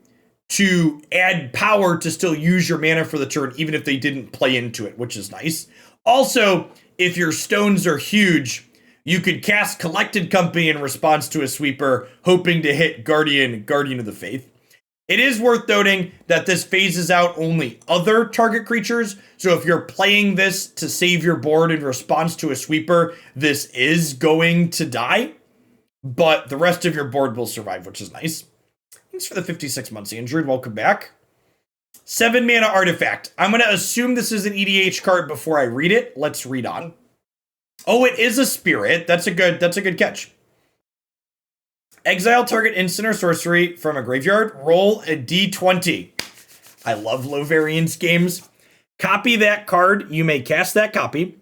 to add power to still use your mana for the turn, even if they didn't play into it, which is nice. Also, if your stones are huge, you could cast Collected Company in response to a sweeper, hoping to hit Guardian of the Faith. It is worth noting that this phases out only other target creatures, so if you're playing this to save your board in response to a sweeper, this is going to die, but the rest of your board will survive, which is nice. Thanks for the 56 months, Andrew. Welcome back. 7 mana artifact. I'm going to assume this is an EDH card before I read it. Let's read on. Oh, it is a spirit. That's a good catch. Exile target instant or sorcery from a graveyard. Roll a d20. I love low variance games. Copy that card. You may cast that copy.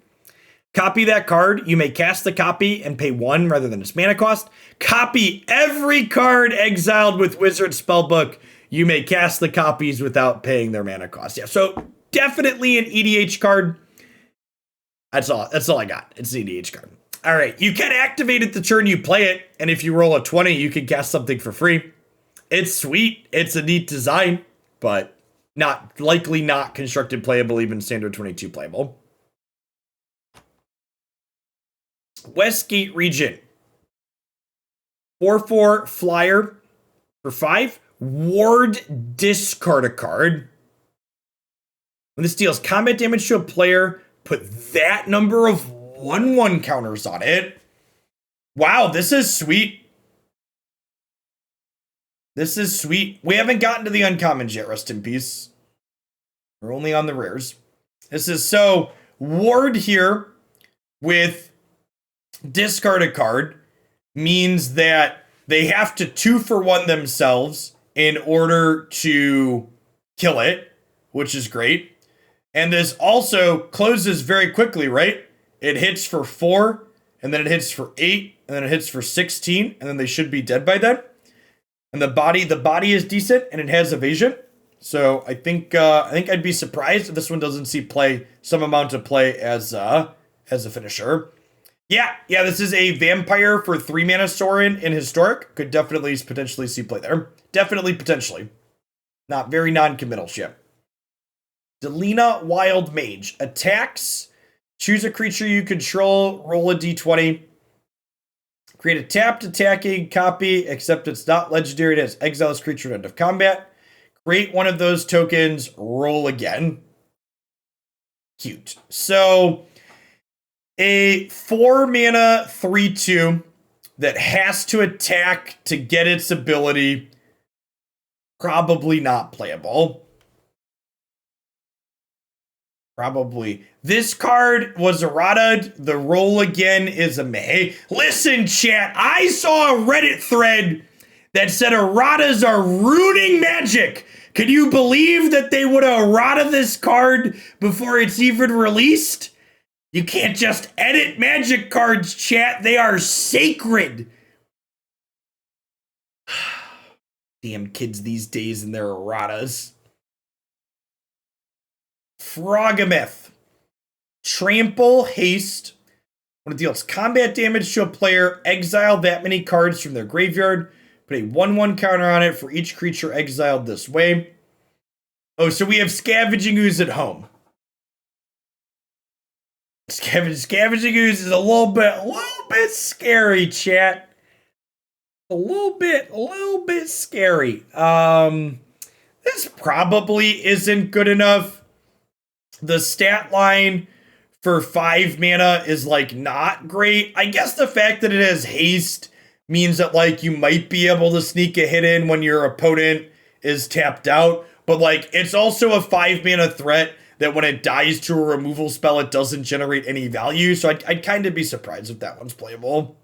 Copy that card. You may cast the copy and pay 1 rather than its mana cost. Copy every card exiled with Wizard Spellbook. You may cast the copies without paying their mana cost. Yeah, so definitely an EDH card. That's all I got. It's an EDH card. All right, you can activate it the turn you play it, and if you roll a 20, you can cast something for free. It's sweet. It's a neat design, but likely not constructed playable, even standard 22 playable. Westgate Regent. 4/4 flyer for 5. Ward, discard a card. When this deals combat damage to a player, put that number of 1/1 counters on it. Wow, this is sweet. This is sweet. We haven't gotten to the uncommons yet, rest in peace. We're only on the rares. This is so Ward here with discard a card means that they have to 2-for-1 themselves in order to kill it, which is great. And this also closes very quickly, right? It hits for 4, and then it hits for 8, and then it hits for 16, and then they should be dead by then. And the body is decent, and it has evasion. So I think I'd be surprised if this one doesn't see some amount of play as a finisher. Yeah, this is a vampire for 3 mana Sorin in Historic. Could definitely potentially see play there. Definitely potentially. Not very non-committal ship. Delina Wild Mage. Attacks. Choose a creature you control. Roll a d20. Create a tapped attacking copy, except it's not legendary. It has exile this creature at end of combat. Create one of those tokens. Roll again. Cute. So, a 4 mana 3/2 that has to attack to get its ability. Probably not playable. Probably. This card was errata. The roll again is a May. Listen, chat, I saw a Reddit thread that said erratas are ruining Magic. Could you believe that they would have errata this card before it's even released? You can't just edit Magic cards, chat. They are sacred. Damn kids these days and their erratas. Frogamith. Trample, haste. When it deals combat damage to a player, exile that many cards from their graveyard. Put a 1/1 counter on it for each creature exiled this way. Oh, so we have Scavenging Ooze at home. Scavenging Ooze is a little bit scary, chat. A little bit scary. This probably isn't good enough. The stat line for 5 mana is not great. I guess the fact that it has haste means that you might be able to sneak a hit in when your opponent is tapped out. But it's also a 5 mana threat that when it dies to a removal spell, it doesn't generate any value. So I'd kind of be surprised if that one's playable.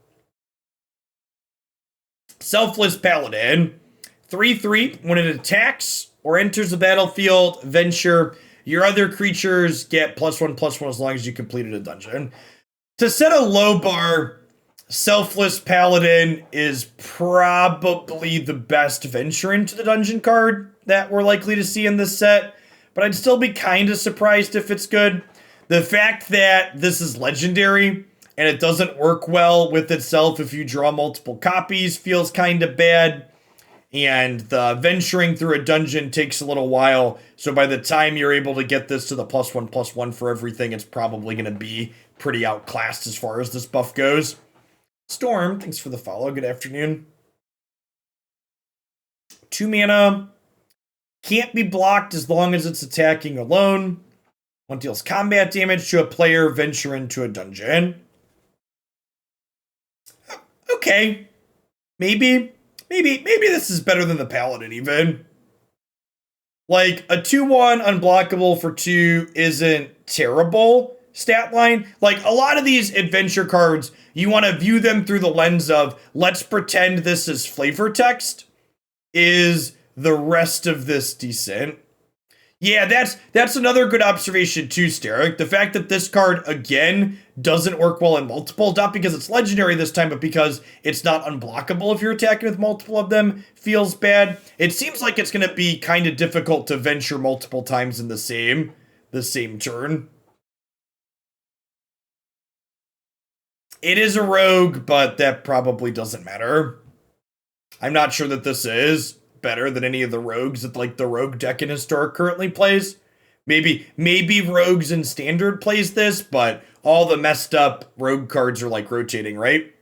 Selfless Paladin. 3/3. When it attacks or enters the battlefield, venture, your other creatures get +1/+1 as long as you completed a dungeon. To set a low bar, Selfless Paladin is probably the best venture into the dungeon card that we're likely to see in this set, but I'd still be kind of surprised if it's good. The fact that this is legendary and it doesn't work well with itself if you draw multiple copies feels kind of bad. and the venturing through a dungeon takes a little while. So by the time you're able to get this to the +1/+1 for everything, it's probably going to be pretty outclassed as far as this buff goes. Storm, thanks for the follow. Good afternoon. 2 mana. Can't be blocked as long as it's attacking alone. 1 deals combat damage to a player, venture into a dungeon. Okay. Maybe this is better than the Paladin even. Like, a 2/1 unblockable for 2 isn't terrible stat line. Like, a lot of these adventure cards, you want to view them through the lens of, let's pretend this is flavor text. Is the rest of this decent? Yeah, that's another good observation too, Steric. The fact that this card, again, doesn't work well in multiple, not because it's legendary this time, but because it's not unblockable if you're attacking with multiple of them, feels bad. It seems like it's going to be kind of difficult to venture multiple times in the same turn. It is a rogue, but that probably doesn't matter. I'm not sure that this is better than any of the rogues that like the rogue deck in Historic currently plays. Maybe rogues in Standard plays this, but all the messed up rogue cards are like rotating, right?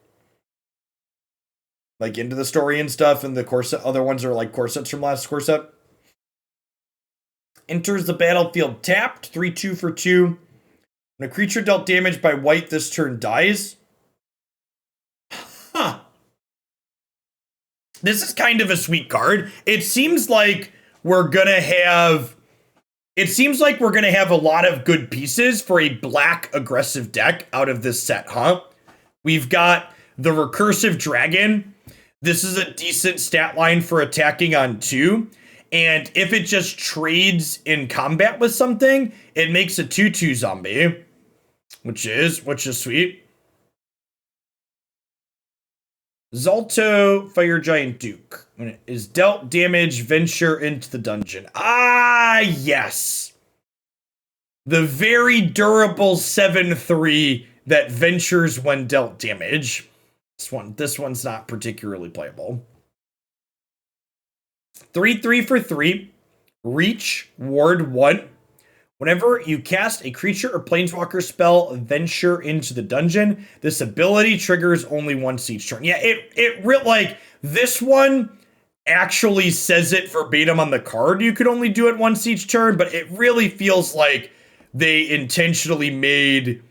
Like Into the Story and stuff, and the core set, other ones are like core sets from last core set. Enters the battlefield tapped, 3/2 for 2. When a creature dealt damage by white this turn dies. Huh. This is kind of a sweet card. It seems like we're gonna have a lot of good pieces for a black aggressive deck out of this set, huh? We've got the Recursive Dragon. This is a decent stat line for attacking on 2. And if it just trades in combat with something, it makes a 2/2 zombie, which is sweet. Zalto, Fire Giant Duke. When it is dealt damage, venture into the dungeon. Ah, yes. The very durable 7/3 that ventures when dealt damage. This one's not particularly playable. 3/3 for 3. Reach, ward 1. Whenever you cast a creature or planeswalker spell, venture into the dungeon. This ability triggers only once each turn. Yeah, like this one actually says it verbatim on the card. You could only do it once each turn, but it really feels like they intentionally made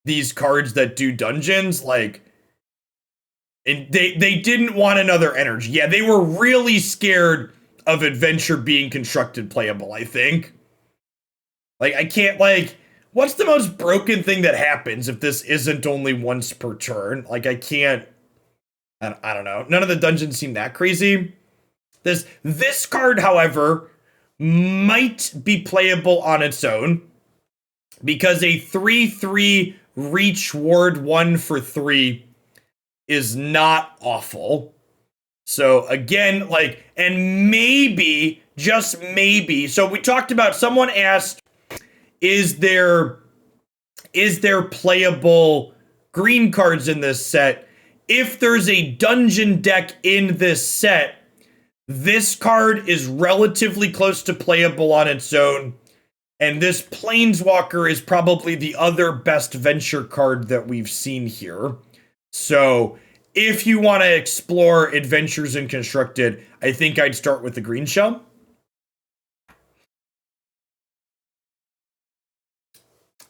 these cards that do dungeons like, and they didn't want another energy. Yeah, they were really scared of adventure being constructed playable, I think. Like, I can't, like, what's the most broken thing that happens if this isn't only once per turn? Like, I don't know. None of the dungeons seem that crazy. This card, however, might be playable on its own because a 3/3 reach ward 1 for 3 is not awful. So again, like, and maybe, just maybe, so we talked about, someone asked, is there playable green cards in this set? If there's a dungeon deck in this set, this card is relatively close to playable on its own. And this Planeswalker is probably the other best venture card that we've seen here. So if you want to explore adventures in Constructed, I think I'd start with the green shell.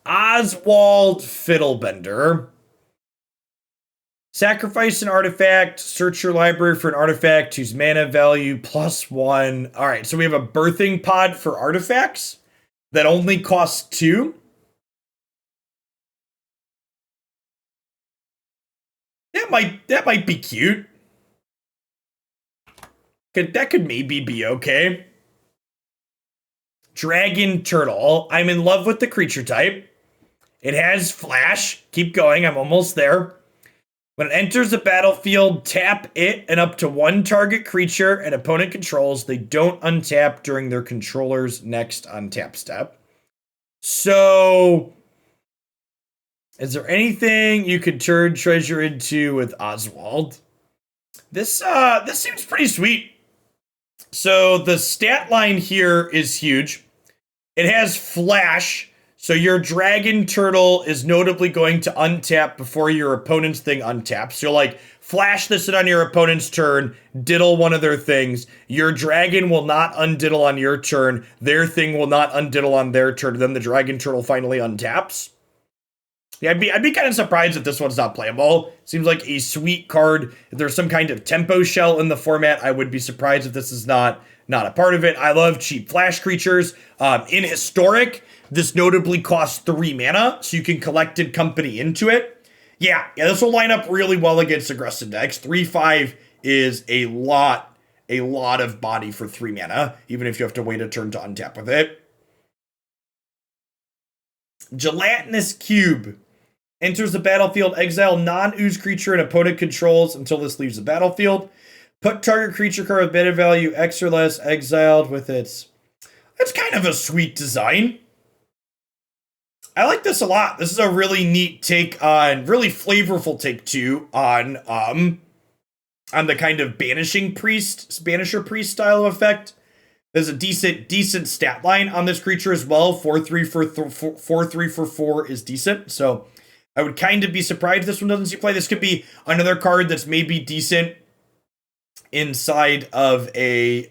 Oswald Fiddlebender. Sacrifice an artifact, search your library for an artifact whose mana value +1. All right, so we have a birthing pod for artifacts that only costs 2. That might be cute. That could maybe be okay. Dragon Turtle. I'm in love with the creature type. It has flash. Keep going. I'm almost there. When it enters the battlefield, tap it and up to 1 target creature an opponent controls. They don't untap during their controller's next untap step. So, is there anything you could turn treasure into with Oswald? This seems pretty sweet. So the stat line here is huge. It has flash, so your dragon turtle is notably going to untap before your opponent's thing untaps. So like flash this on your opponent's turn, diddle one of their things. Your dragon will not undiddle on your turn. Their thing will not undiddle on their turn. Then the dragon turtle finally untaps. Yeah, I'd be kind of surprised if this one's not playable. Seems like a sweet card. If there's some kind of tempo shell in the format, I would be surprised if this is not a part of it. I love cheap flash creatures. In Historic, this notably costs 3 mana, so you can Collected Company into it. Yeah, this will line up really well against aggressive decks. 3/5 is a lot of body for 3 mana, even if you have to wait a turn to untap with it. Gelatinous Cube. Enters the battlefield, exile non-ooze creature an opponent controls until this leaves the battlefield. Put target creature card with mana value X or less exiled with its... That's kind of a sweet design. I like this a lot. This is a really neat take on, really flavorful take too on the kind of Banisher Priest style of effect. There's a decent stat line on this creature as well. 4/3 for 4 is decent. So I would kind of be surprised if this one doesn't see play. This could be another card that's maybe decent inside of a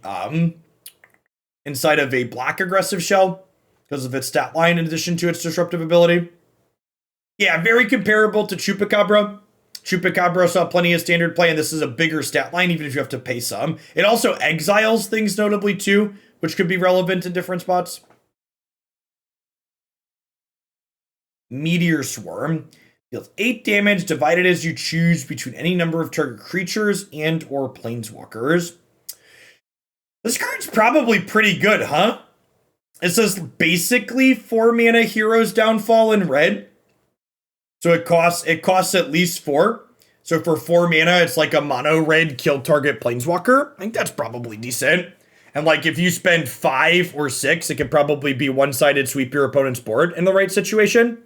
black aggressive shell because of its stat line in addition to its disruptive ability. Yeah, very comparable to Chupacabra. Chupacabra saw plenty of standard play, and this is a bigger stat line, even if you have to pay some. It also exiles things notably too, which could be relevant in different spots. Meteor Swarm deals 8 damage, divided as you choose between any number of target creatures and or planeswalkers. This card's probably pretty good, huh? It says basically 4 mana Hero's Downfall in red. So it costs at least 4. So for 4 mana, it's like a mono red kill target planeswalker. I think that's probably decent. And like if you spend 5 or 6, it could probably be one-sided sweep your opponent's board in the right situation.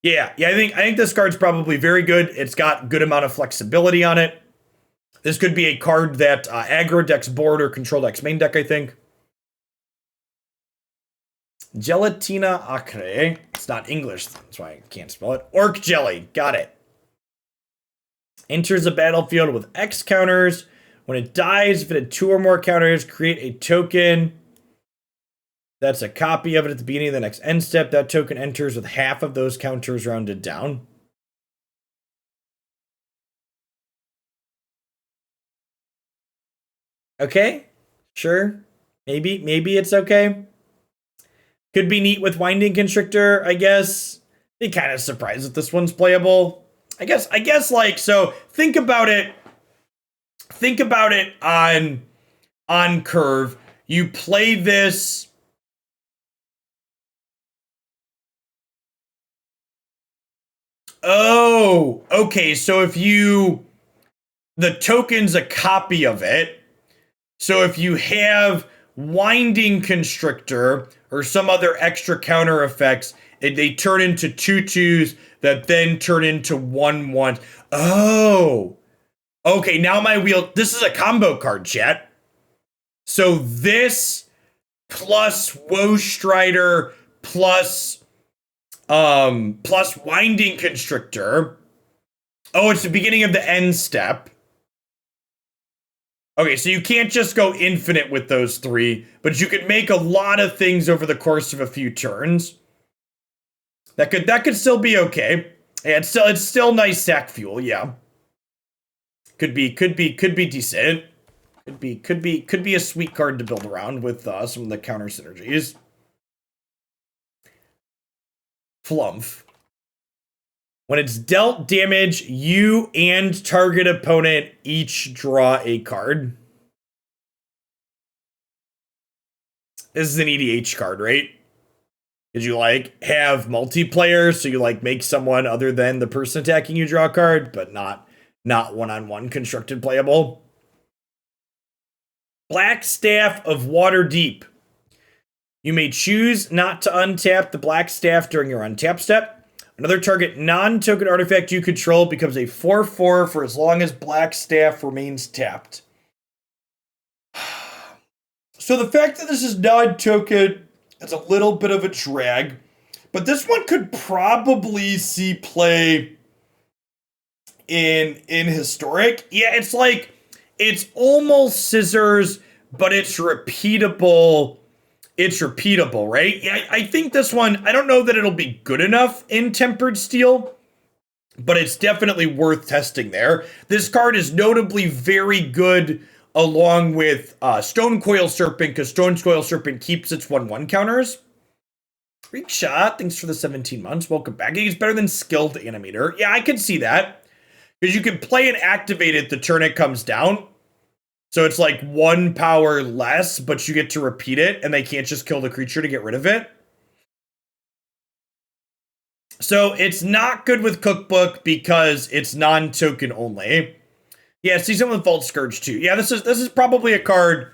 Yeah, I think this card's probably very good. It's got good amount of flexibility on it. This could be a card that aggro decks board or control decks main deck, I think. Gelatina Acre. It's not English, that's why I can't spell it. Orc Jelly, got it. Enters the battlefield with X counters. When it dies, if it had 2 or more counters, create a token. That's a copy of it at the beginning of the next end step. That token enters with half of those counters rounded down. Okay, sure. Maybe it's okay. Could be neat with Winding Constrictor, I guess. Be kind of surprised if this one's playable. I guess like, so think about it on curve. You play this. Oh, okay. So if the token's a copy of it. So if you have Winding Constrictor or some other extra counter effects, they turn into 2/2s that then turn into 1/1. Oh, okay. Now my wheel. This is a combo card, chat. So this plus Woe Strider plus Winding Constrictor. Oh, it's the beginning of the end step. Okay, so you can't just go infinite with those 3, but you could make a lot of things over the course of a few turns. That could still be okay. Yeah, it's still nice sack fuel, yeah. Could be decent. Could be a sweet card to build around with some of the counter synergies. Flumph. When it's dealt damage, you and target opponent each draw a card. This is an EDH card, right? Did you like have multiplayer, so you like make someone other than the person attacking you draw a card, but not one-on-one constructed playable? Black Staff of Waterdeep. You may choose not to untap the Black Staff during your untap step. Another target non-token artifact you control becomes a 4/4 for as long as Black Staff remains tapped. So the fact that this is non-token, it's a little bit of a drag. But this one could probably see play in Historic. Yeah, it's like, it's almost scissors, but it's repeatable. It's repeatable, right? Yeah, I think this one, I don't know that it'll be good enough in Tempered Steel, but it's definitely worth testing there. This card is notably very good along with Stone Coil Serpent, because Stone Coil Serpent keeps its 1/1 counters. Freak Shot, thanks for the 17 months. Welcome back. It's better than Skilled Animator. Yeah, I could see that. Because you can play and activate it the turn it comes down. So it's like 1 power less, but you get to repeat it, and they can't just kill the creature to get rid of it. So it's not good with Cookbook because it's non-token only. Yeah, see something with Vault Scourge too. Yeah, this is probably a card.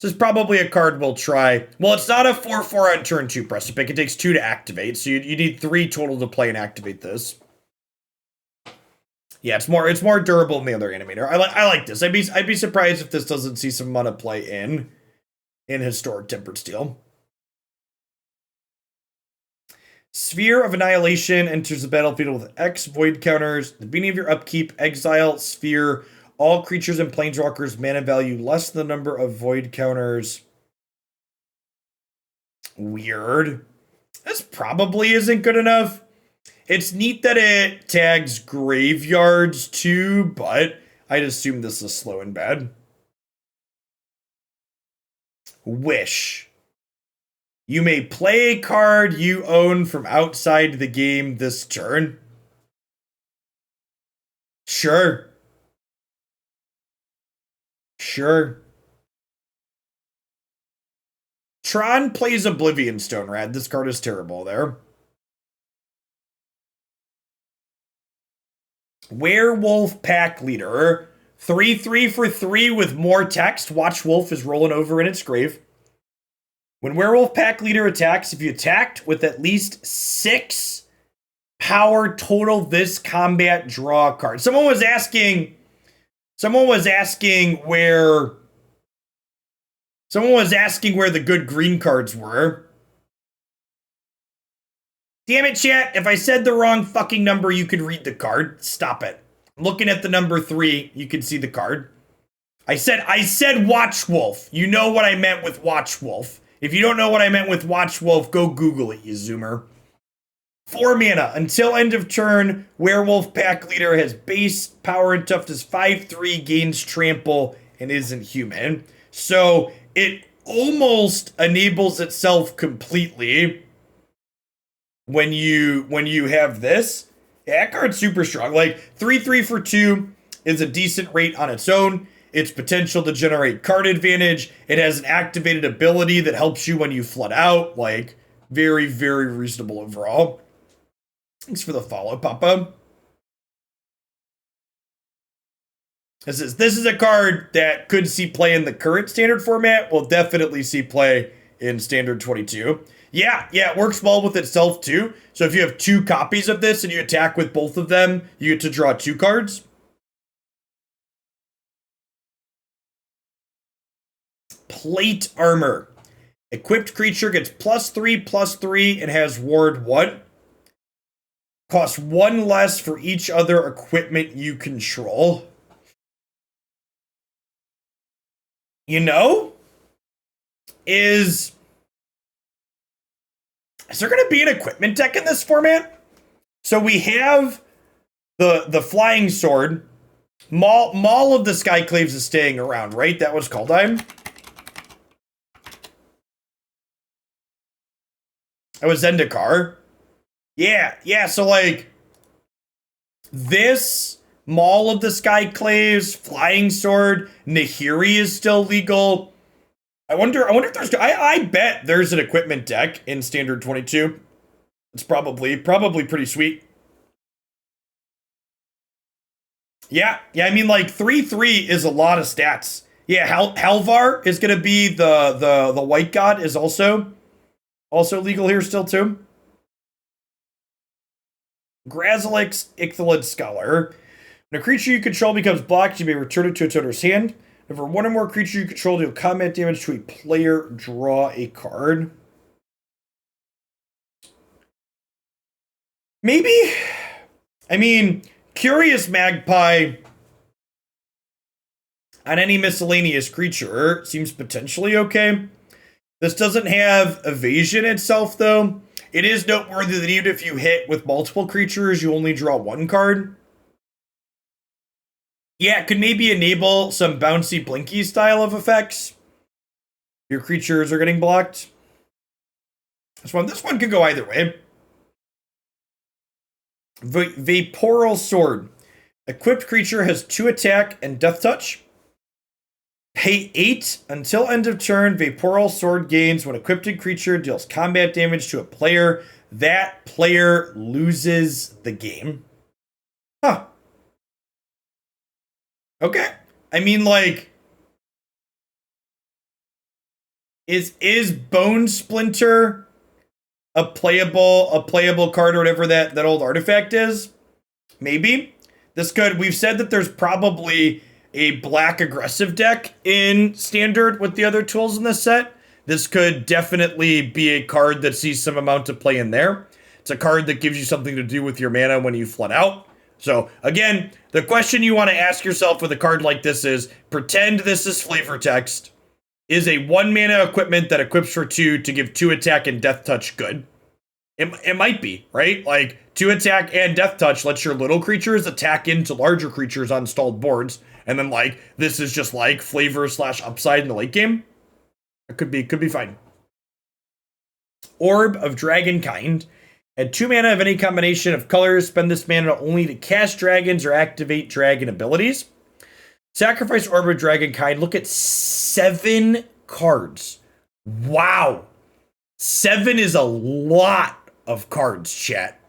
This is probably a card we'll try. Well, it's not a 4/4 on turn 2 press to pick. It takes 2 to activate, so you need 3 total to play and activate this. Yeah, it's more durable than the other animator. I like this. I'd be surprised if this doesn't see some mana play in Historic Tempered Steel. Sphere of Annihilation enters the battlefield with X void counters. At the beginning of your upkeep, exile Sphere. All creatures and planeswalkers mana value less than the number of void counters. Weird. This probably isn't good enough. It's neat that it tags graveyards too, but I'd assume this is slow and bad. Wish. You may play a card you own from outside the game this turn. Sure. Sure. Tron plays Oblivion Stone Rad. This card is terrible there. Werewolf Pack Leader. 3/3 for 3 with more text. Watch Wolf is rolling over in its grave. When Werewolf Pack Leader attacks, if you attacked with at least 6 power total this combat, draw a card. Someone was asking where the good green cards were. Damn it, chat. If I said the wrong fucking number, you could read the card. Stop it. Looking at the number 3, you can see the card. I said Watch Wolf. You know what I meant with Watch Wolf. If you don't know what I meant with Watch Wolf, go Google it, you zoomer. 4 mana. Until end of turn, Werewolf Pack Leader has base power and toughness 5/3, gains trample, and isn't human. So it almost enables itself completely when you have this. Yeah, that card's super strong. Like 3/3 for 2 is a decent rate on its own. Its potential to generate card advantage. It has an activated ability that helps you when you flood out. Like, very, very reasonable overall. Thanks for the follow, Papa. This is a card that could see play in the current standard format. Will definitely see play in standard 22. Yeah, it works well with itself too. So if you have 2 copies of this and you attack with both of them, you get to draw 2 cards. Plate Armor. Equipped creature gets +3/+3 and has ward 1. Costs 1 less for each other equipment you control. You know? Is there going to be an equipment deck in this format? So we have the Flying Sword. Maul of the Skyclaves is staying around, right? That was Kaldheim. That was Zendikar. Yeah, so like this Maul of the Skyclaves, Flying Sword, Nahiri is still legal. I wonder if there's I bet there's an equipment deck in standard 22. It's probably pretty sweet. Yeah, I mean like 3/3 is a lot of stats. Yeah, Helvar is gonna be the white god is also legal here still too. Grazilix Icthalid Scholar. When a creature you control becomes blocked, you may return it to its owner's hand. Whenever one or more creatures you control deal combat damage to a player, draw a card. Maybe. I mean, Curious Magpie on any miscellaneous creature seems potentially okay. This doesn't have evasion itself, though. It is noteworthy that even if you hit with multiple creatures, you only draw one card. Yeah, it could maybe enable some bouncy blinky style of effects. Your creatures are getting blocked. This one could go either way. Vaporal Sword. Equipped creature has 2 attack and death touch. Pay 8 until end of turn. Vaporal Sword gains when equipped creature deals combat damage to a player. That player loses the game. Huh. Okay. I mean, like, is Bone Splinter a playable card or whatever that old artifact is? Maybe. We've said that there's probably a black aggressive deck in Standard with the other tools in this set. This could definitely be a card that sees some amount of play in there. It's a card that gives you something to do with your mana when you flood out. So, again, the question you want to ask yourself with a card like this is, pretend this is flavor text. Is a 1 mana equipment that equips for 2 to give 2 attack and death touch good? It might be, right? Like, 2 attack and death touch lets your little creatures attack into larger creatures on stalled boards. And then, like, this is just like flavor / upside in the late game. It could be fine. Orb of Dragonkind. Add 2 mana of any combination of colors. Spend this mana only to cast dragons or activate dragon abilities. Sacrifice Orb of Dragonkind. Look at 7 cards. Wow. 7 is a lot of cards, chat.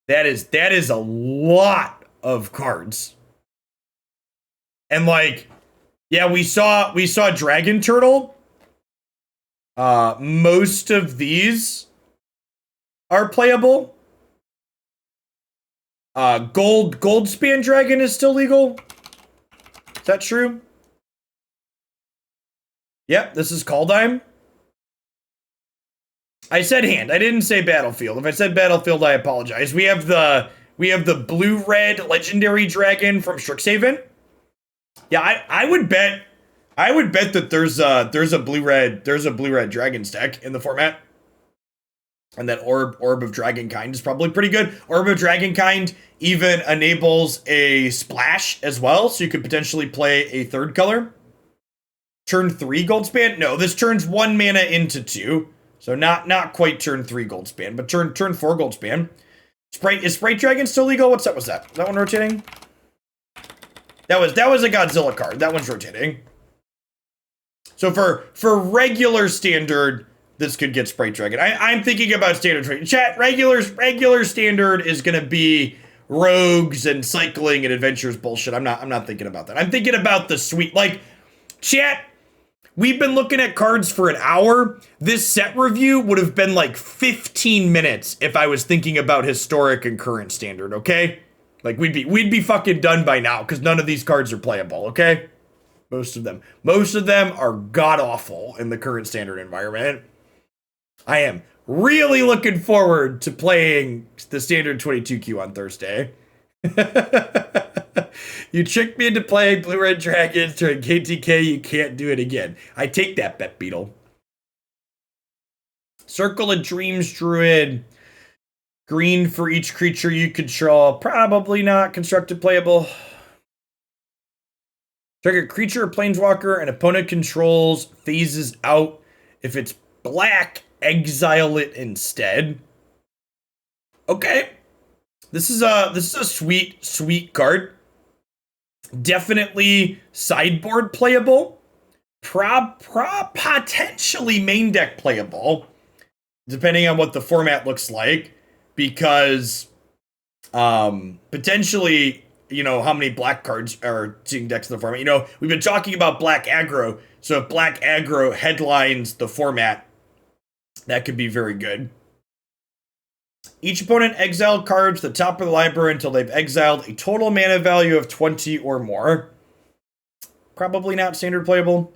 That is a lot of cards. And like, yeah, we saw Dragon Turtle. Most of these are playable. Goldspan Dragon is still legal. Is that true? Yep, this is Kaldheim. I said hand. I didn't say battlefield. If I said battlefield, I apologize. We have the blue-red legendary dragon from Strixhaven. Yeah, I would bet that there's a blue-red dragon deck in the format. And that Orb of Dragonkind is probably pretty good. Orb of Dragonkind even enables a splash as well, so you could potentially play a third color. Turn 3 Goldspan? No, this turns 1 mana into 2. So not quite turn 3 Goldspan, but turn 4 Goldspan. Is Sprite Dragon still legal? What's that? Was that one rotating? That was a Godzilla card. That one's rotating. So for regular Standard, this could get Sprite Dragon. I'm thinking about Standard. Chat, regular Standard is gonna be rogues and cycling and adventures bullshit. I'm not thinking about that. I'm thinking about the sweet, like, chat. We've been looking at cards for an hour. This set review would have been like 15 minutes if I was thinking about historic and current Standard, okay? Like, we'd be fucking done by now because none of these cards are playable, okay? Most of them are god-awful in the current Standard environment. I am really looking forward to playing the Standard 22Q on Thursday. You tricked me into playing Blue-Red Dragons during KTK. You can't do it again. I take that bet, Beetle. Circle of Dreams Druid. Green for each creature you control. Probably not constructed playable. Target creature or planeswalker an opponent controls phases out. If it's black, exile it instead. Okay. This is a sweet card. Definitely sideboard playable. Potentially main deck playable. Depending on what the format looks like. Because potentially, how many black cards are seeing decks in the format. We've been talking about black aggro. So if black aggro headlines the format, that could be very good. Each opponent exile cards to the top of the library until they've exiled a total mana value of 20 or more. Probably not standard playable.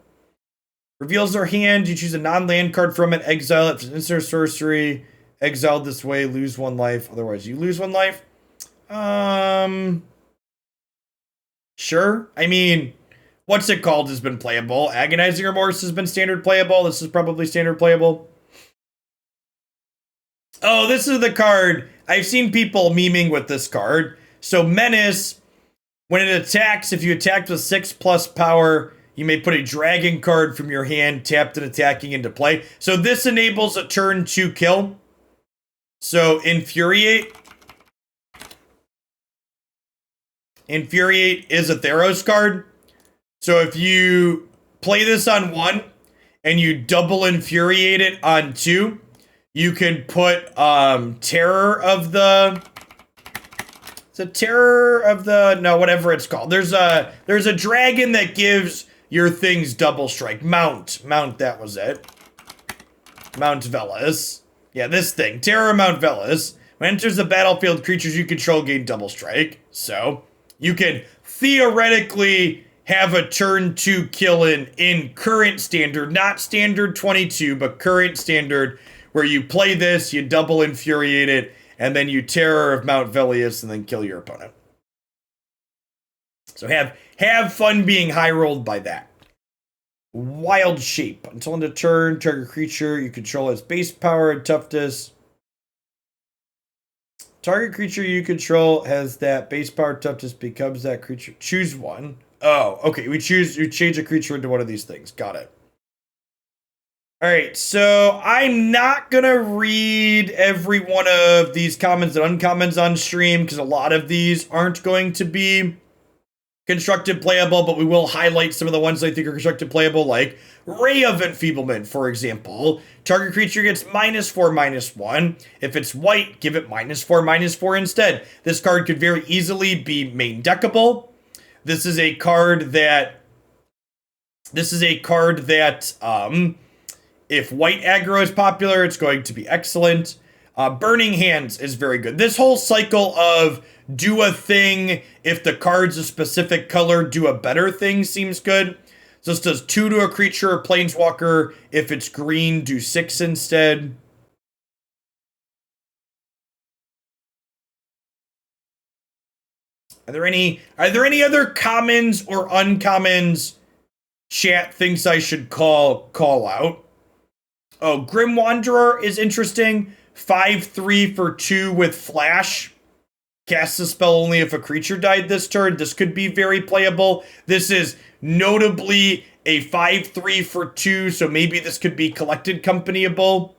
Reveals their hand. You choose a non-land card from it. Exile it. If it's an instant sorcery, exiled this way, lose 1 life. Otherwise, you lose 1 life. Sure. I mean, what's it called has been playable. Agonizing Remorse has been standard playable. This is probably standard playable. Oh, this is the card. I've seen people memeing with this card. So Menace, when it attacks, if you attacked with 6+ power, you may put a dragon card from your hand tapped and attacking into play. So this enables a turn 2 kill. So Infuriate. Infuriate is a Theros card. So if you play this on 1 and you double Infuriate it on 2, you can put Terror of the... It's a Terror of the... No, whatever it's called. There's a dragon that gives your things double strike. Mount, that was it. Mount Velas. Yeah, this thing. Terror Mount Velas. When it enters the battlefield, creatures you control gain double strike. So you can theoretically have a turn 2 kill in current standard, not standard 22, but current standard, where you play this, you double Infuriate it, and then you Terror of Mount Velius and then kill your opponent. So have fun being high rolled by that. Wild Shape. Until end of turn, target creature you control has base power and toughness. Target creature you control has that base power toughness, becomes that creature. Choose one. Oh, okay. We change a creature into one of these things. Got it. All right, so I'm not going to read every one of these commons and uncommons on stream because a lot of these aren't going to be constructed playable, but we will highlight some of the ones I think are constructed playable, like Ray of Enfeeblement, for example. Target creature gets -4/-1. If it's white, give it -4/-4 instead. This card could very easily be main deckable. This is a card that if white aggro is popular, it's going to be excellent. Burning Hands is very good. This whole cycle of do a thing, if the card's a specific color, do a better thing seems good. So this does 2 to a creature or planeswalker. If it's green, do 6 instead. Are there any other commons or uncommons chat thinks I should call out? Oh, Grim Wanderer is interesting. 5/3 for 2 with flash. Cast the spell only if a creature died this turn. This could be very playable. This is notably a 5/3 for 2, so maybe this could be collected companyable.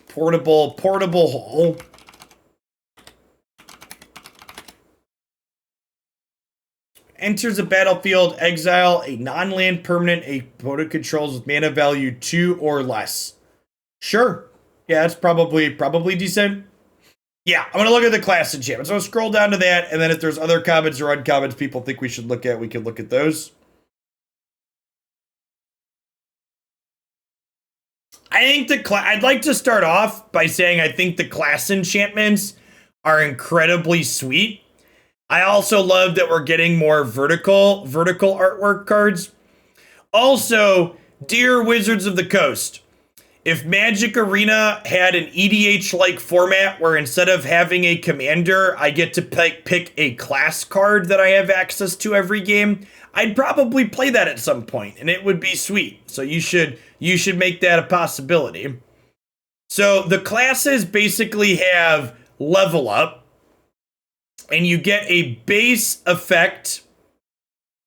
Portable hole. Enters the battlefield, exile a non-land permanent a opponent controls with mana value 2 or less. Sure. Yeah, that's probably decent. Yeah, I'm going to look at the class enchantments. I'm going to scroll down to that, and then if there's other commons or uncommons people think we should look at, we can look at those. I think I'd like to start off by saying I think the class enchantments are incredibly sweet. I also love that we're getting more vertical artwork cards. Also, dear Wizards of the Coast, if Magic Arena had an EDH-like format where instead of having a commander, I get to pick a class card that I have access to every game, I'd probably play that at some point, and it would be sweet. So you should make that a possibility. So the classes basically have level up, and you get a base effect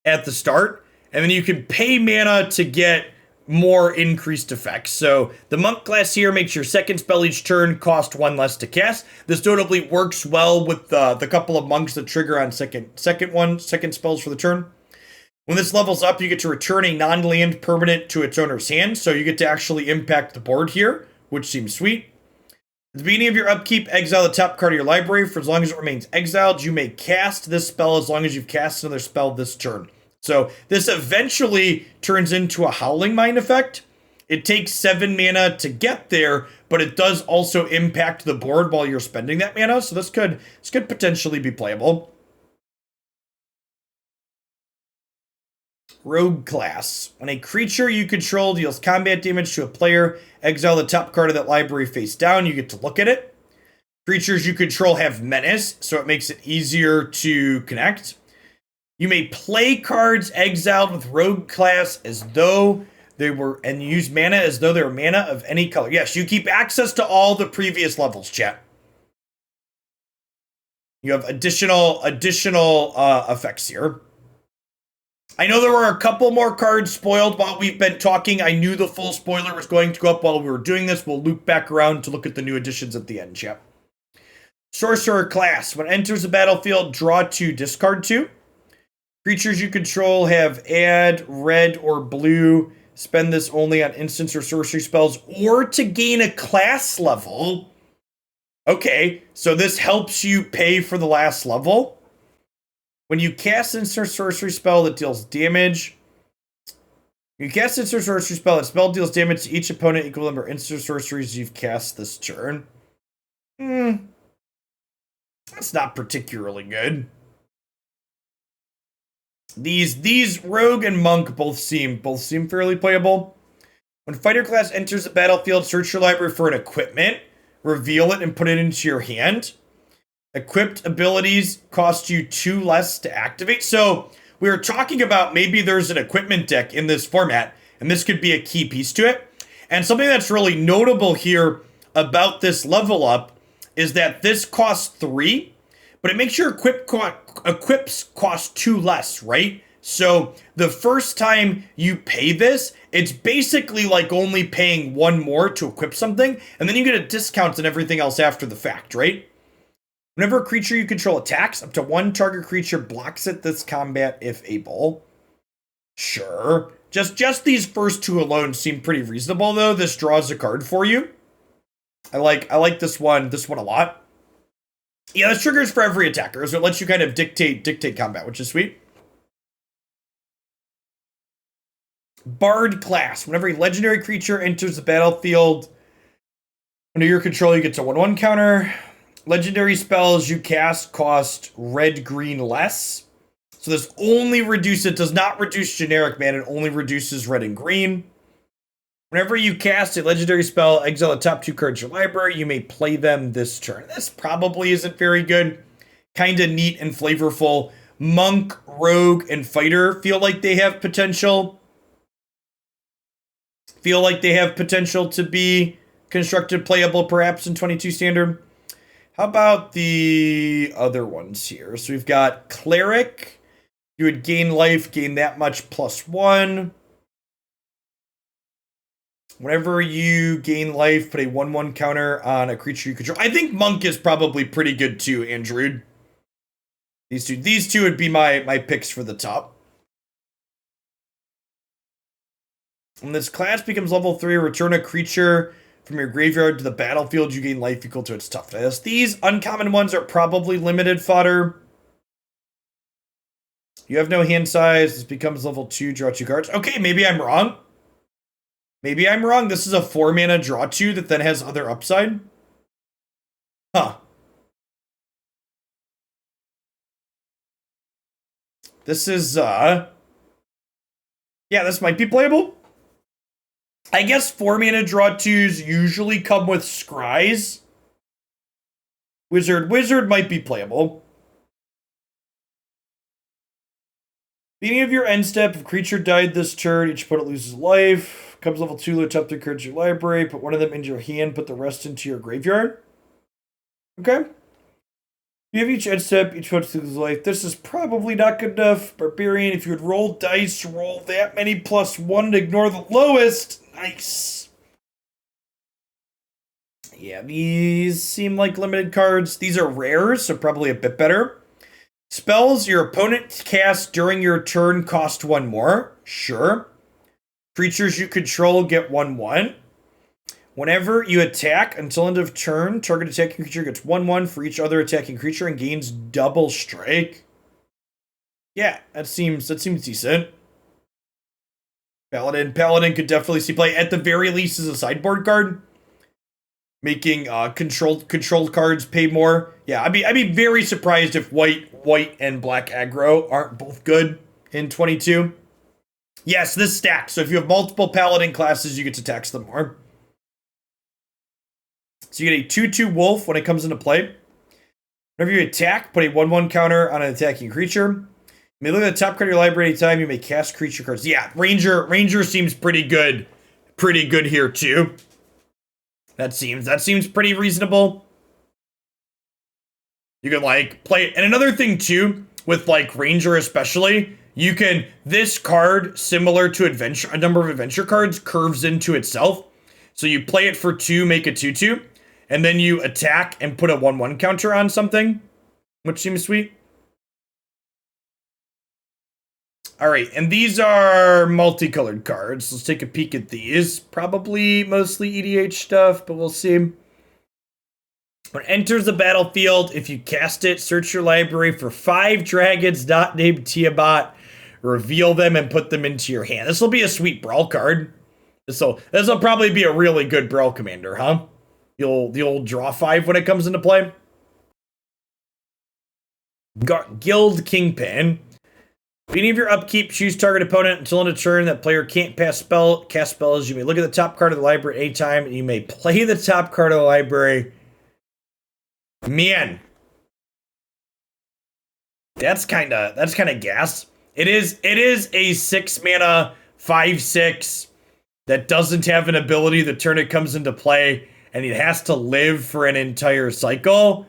at the start, and then you can pay mana to get more increased effects. So the monk class here makes your second spell each turn cost 1 less to cast. This notably works well with the couple of monks that trigger on second spells for the turn. When this levels up, you get to return a non-land permanent to its owner's hand, so you get to actually impact the board here, which seems sweet. At the beginning of your upkeep, exile the top card of your library. For as long as it remains exiled, you may cast this spell as long as you've cast another spell this turn. So this eventually turns into a Howling Mine effect. It takes 7 mana to get there, but it does also impact the board while you're spending that mana. So this could potentially be playable. Rogue class. When a creature you control deals combat damage to a player, exile the top card of that library face down. You get to look at it. Creatures you control have menace, so it makes it easier to connect. You may play cards exiled with Rogue class as though they were, and use mana as though they were mana of any color. Yes, you keep access to all the previous levels, chat. You have additional effects here. I know there were a couple more cards spoiled while we've been talking. I knew the full spoiler was going to go up while we were doing this. We'll loop back around to look at the new additions at the end, chat. Sorcerer class. When it enters the battlefield, draw 2, discard 2. Creatures you control have add red or blue. Spend this only on instants or sorcery spells or to gain a class level. Okay, so this helps you pay for the last level. When you cast an instant sorcery spell that deals damage, you cast an instant sorcery spell, that spell deals damage to each opponent equal to the number of instant sorceries you've cast this turn. That's not particularly good. These rogue and monk both seem fairly playable. When fighter class enters the battlefield, search your library for an equipment, reveal it, and put it into your hand. Equipped abilities cost you 2 less to activate. So we were talking about maybe there's an equipment deck in this format, and this could be a key piece to it. And something that's really notable here about this level up is that this costs 3, but it makes your equips cost 2 less, right? So the first time you pay this, it's basically like only paying 1 more to equip something, and then you get a discount on everything else after the fact, right? Whenever a creature you control attacks, up to 1 target creature blocks it this combat if able. Sure. Just these first 2 alone seem pretty reasonable, though. This draws a card for you. I like this one a lot. Yeah, this triggers for every attacker, so it lets you kind of dictate combat, which is sweet. Bard class. Whenever a legendary creature enters the battlefield under your control, you get to 1/1 counter. Legendary spells you cast cost red-green less. So this only does not reduce generic mana, it only reduces red and green. Whenever you cast a legendary spell, exile the top 2 cards of your library, you may play them this turn. This probably isn't very good. Kinda neat and flavorful. Monk, rogue, and fighter feel like they have potential. To be constructed playable perhaps in 22 standard. How about the other ones here? So we've got Cleric. You would gain life, gain that much +1. Whenever you gain life, put a 1/1 counter on a creature you control. I think Monk is probably pretty good too, Andrew. These two would be my picks for the top. When this class becomes level 3, return a creature from your graveyard to the battlefield, you gain life equal to its toughness. These uncommon ones are probably limited fodder. You have no hand size. This becomes level 2, draw 2 cards. Okay, maybe I'm wrong. This is a 4 mana draw 2 that then has other upside. Huh. This is, yeah, this might be playable. I guess 4 mana draw 2s usually come with scries. Wizard might be playable. Beginning of your end step, if a creature died this turn, each opponent loses life. Comes level 2, load top 3 cards in your library, put 1 of them into your hand, put the rest into your graveyard. Okay. You have each end step, each opponent loses life. This is probably not good enough. Barbarian, if you would roll dice, roll that many +1 and ignore the lowest. Nice. Yeah, these seem like limited cards. These are rares, so probably a bit better. Spells your opponent casts during your turn cost 1 more. Sure. Creatures you control get 1/1. Whenever you attack until end of turn, target attacking creature gets 1/1 for each other attacking creature and gains double strike. Yeah, that seems decent. Paladin could definitely see play, at the very least, as a sideboard card. Making controlled cards pay more. Yeah, I'd be very surprised if white and black aggro aren't both good in 22. Yes, this stacks. So if you have multiple paladin classes, you get to tax them more. So you get a 2/2 wolf when it comes into play. Whenever you attack, put a 1/1 counter on an attacking creature. You may look at the top card of your library anytime. You may cast creature cards. Yeah, Ranger seems pretty good. Pretty good here too. That seems pretty reasonable. You can like play, and another thing too with like Ranger especially, you can, this card similar to adventure, a number of adventure cards curves into itself. So you play it for 2, make a 2/2, and then you attack and put a 1/1 counter on something, which seems sweet. All right, and these are multicolored cards. Let's take a peek at these. Probably mostly EDH stuff, but we'll see. When it enters the battlefield, if you cast it, search your library for 5 dragons not named Tiamat, reveal them, and put them into your hand. This will be a sweet Brawl card. This will probably be a really good Brawl commander, huh? The old draw 5 when it comes into play. Guild Kingpin. Beginning of your upkeep, choose target opponent until end of turn. That player can't cast spells. You may look at the top card of the library anytime, and you may play the top card of the library. Man, that's kind of gas. It is a 6 mana 5/6 that doesn't have an ability the turn it comes into play, and it has to live for an entire cycle.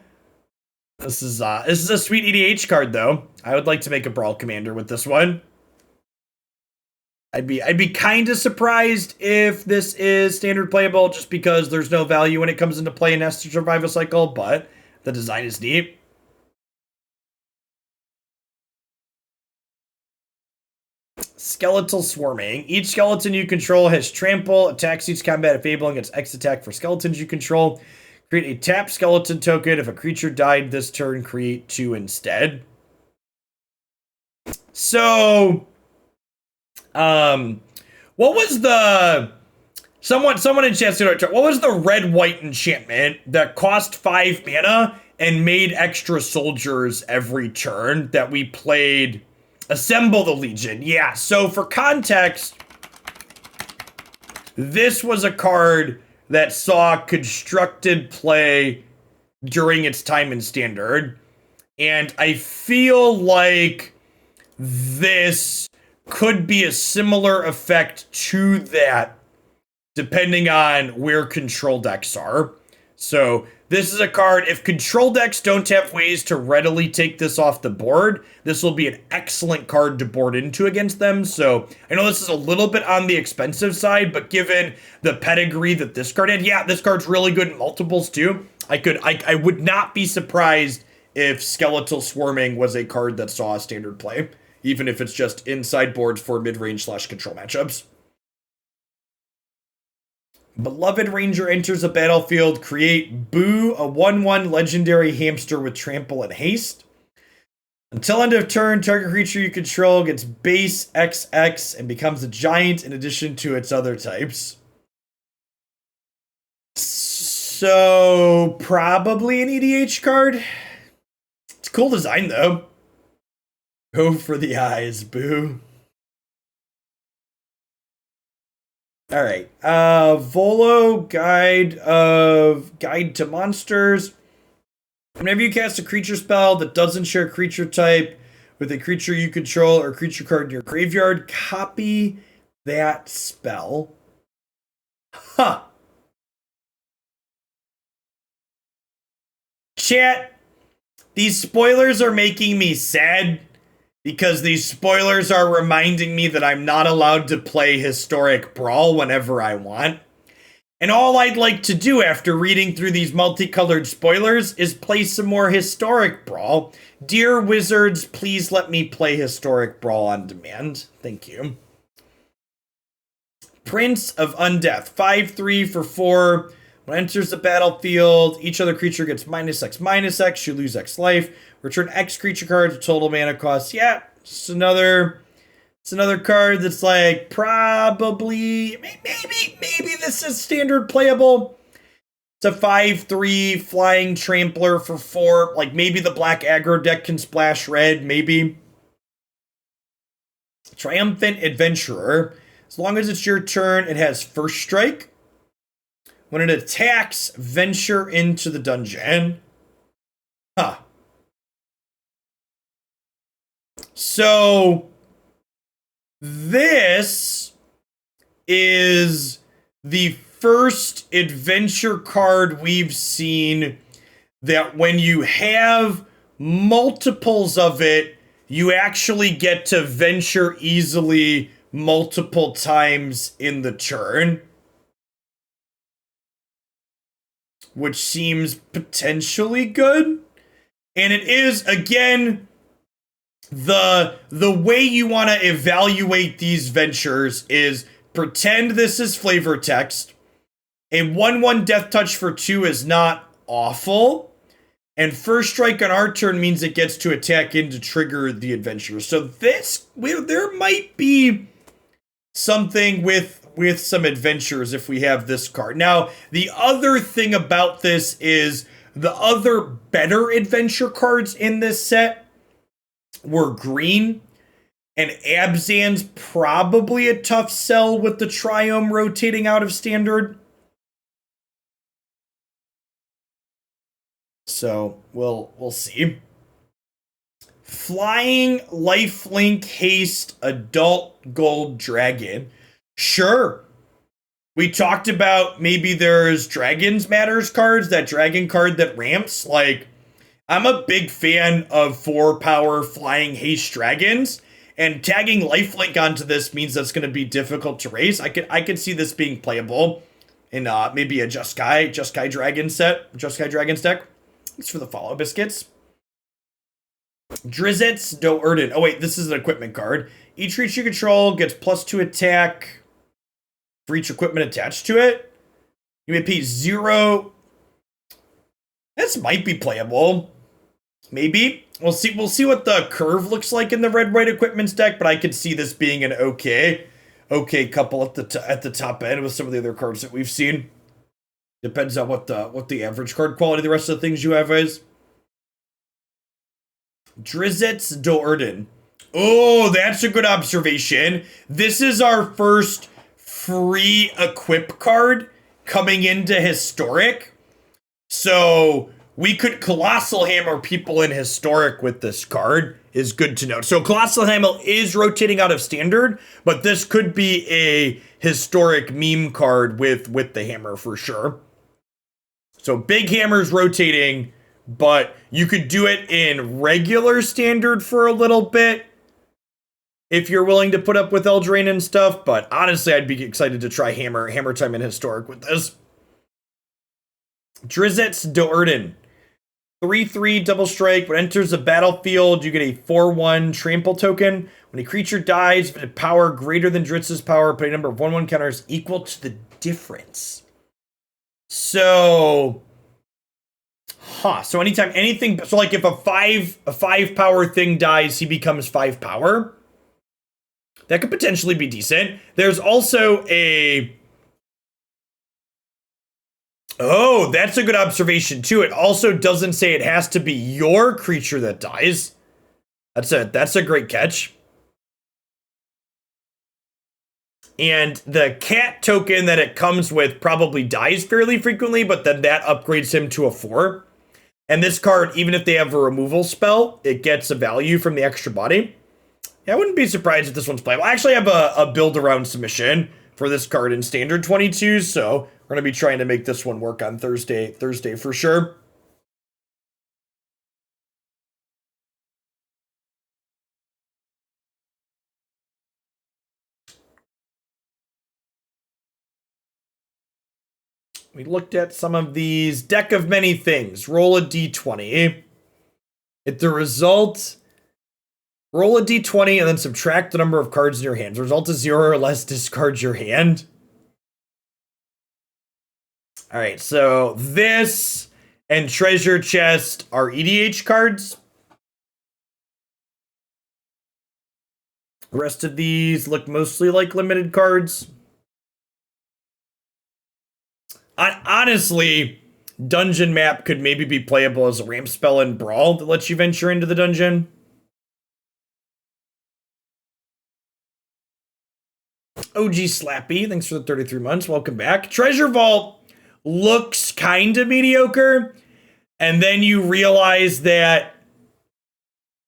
This is a sweet EDH card though. I would like to make a Brawl commander with this one. I'd be kind of surprised if this is standard playable, just because there's no value when it comes into play and has to survive a cycle, but the design is neat. Skeletal Swarming. Each skeleton you control has trample, attacks each combat if able, and gets X attack for skeletons you control. Create a tap skeleton token. If a creature died this turn, create 2 instead. So, what was the... Someone in chat said, what was the red-white enchantment that cost 5 mana and made extra soldiers every turn that we played? Assemble the Legion. Yeah, so for context, this was a card that saw constructed play during its time in Standard. And I feel like this could be a similar effect to that, depending on where control decks are. So this is a card, if control decks don't have ways to readily take this off the board, this will be an excellent card to board into against them. So I know this is a little bit on the expensive side, but given the pedigree that this card had, yeah, this card's really good in multiples too. I would not be surprised if Skeletal Swarming was a card that saw a standard play, even if it's just inside boards for mid-range / control matchups. Beloved Ranger enters the battlefield. Create Boo, a 1/1 legendary hamster with trample and haste. Until end of turn, target creature you control gets base XX and becomes a giant in addition to its other types. So, probably an EDH card. It's a cool design, though. Go for the eyes, Boo. All right. Volo, Guide to Monsters. Whenever you cast a creature spell that doesn't share creature type with a creature you control or creature card in your graveyard, copy that spell. Huh. Chat, these spoilers are making me sad, because these spoilers are reminding me that I'm not allowed to play Historic Brawl whenever I want. And all I'd like to do after reading through these multicolored spoilers is play some more Historic Brawl. Dear Wizards, please let me play Historic Brawl on demand. Thank you. Prince of Undeath. 5/3 for 4. When it enters the battlefield, each other creature gets -X/-X. You lose X life. Return X creature cards with total mana cost. Yeah, it's another card that's like probably maybe this is standard playable. It's a 5/3 flying trampler for 4. Like maybe the black aggro deck can splash red, maybe. Triumphant Adventurer. As long as it's your turn, it has first strike. When it attacks, venture into the dungeon. Huh. So, this is the first adventure card we've seen that when you have multiples of it, you actually get to venture easily multiple times in the turn. Which seems potentially good. And it is, again, the way you want to evaluate these ventures is pretend this is flavor text. A 1/1 death touch for 2 is not awful. And first strike on our turn means it gets to attack in to trigger the adventure. So there might be something with some adventures if we have this card. Now, the other thing about this is the other better adventure cards in this set were green, and Abzan's probably a tough sell with the Triome rotating out of standard. So we'll see. Flying Lifelink Haste Adult Gold Dragon. Sure. We talked about maybe there's Dragons Matters cards, that dragon card that ramps. Like, I'm a big fan of 4-power flying haste dragons, and tagging Lifelink onto this means that's going to be difficult to raise. I could see this being playable in maybe a Jeskai Dragon set, Jeskai Dragons deck. Thanks for the follow, biscuits. Drizzt Do'Urden. Oh wait, this is an equipment card. Each creature you control gets +2 attack for each equipment attached to it. You may pay 0. This might be playable. Maybe. We'll see what the curve looks like in the red-white equipments deck, but I could see this being an okay couple at the top end with some of the other cards that we've seen. Depends on what the average card quality the rest of the things you have is. Drizzt Do'Urden. Oh, that's a good observation. This is our first free equip card coming into Historic. So we could Colossal Hammer people in Historic with this card, is good to know. So Colossal Hammer is rotating out of Standard, but this could be a Historic meme card with the hammer for sure. So big hammer's rotating, but you could do it in regular Standard for a little bit if you're willing to put up with Eldraine and stuff. But honestly, I'd be excited to try hammer time in Historic with this. Drizzt Do'Urden. 3/3 double strike. When it enters the battlefield, you get a 4/1 trample token. When a creature dies, with a power greater than Drizzt's power, put a number of 1/1 counters equal to the difference. So, so anytime anything, so like if a 5 power thing dies, he becomes 5 power. That could potentially be decent. There's also a, oh, that's a good observation too. It also doesn't say it has to be your creature that dies. That's a great catch. And the cat token that it comes with probably dies fairly frequently, but then that upgrades him to a 4. And this card, even if they have a removal spell, it gets a value from the extra body. Yeah, I wouldn't be surprised if this one's playable. I actually have a build around submission for this card in Standard 22, so we're going to be trying to make this one work on Thursday for sure. We looked at some of these. Deck of many things. Roll a d20. If the result, roll a d20 and then subtract the number of cards in your hand. The result is 0 or less, discard your hand. All right, so this and Treasure Chest are EDH cards. The rest of these look mostly like limited cards. Honestly, Dungeon Map could maybe be playable as a ramp spell in Brawl that lets you venture into the dungeon. OG Slappy, thanks for the 33 months. Welcome back. Treasure Vault looks kind of mediocre, and then you realize that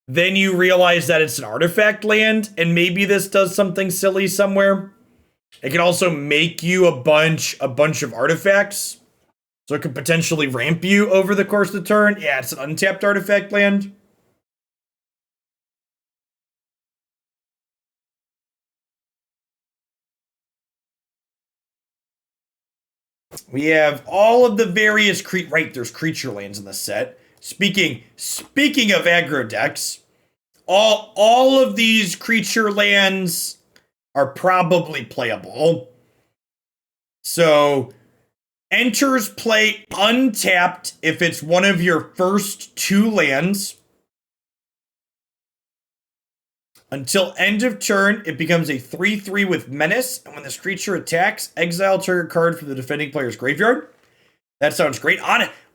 it's an artifact land, and maybe this does something silly somewhere. It can also make you a bunch of artifacts, so it could potentially ramp you over the course of the turn. Yeah, it's an untapped artifact land. There's creature lands in the set. Speaking of aggro decks, all of these creature lands are probably playable. So enters play untapped if it's one of your first 2 lands. Until end of turn, it becomes a 3/3 with menace, and when this creature attacks, exile target card from the defending player's graveyard. That sounds great.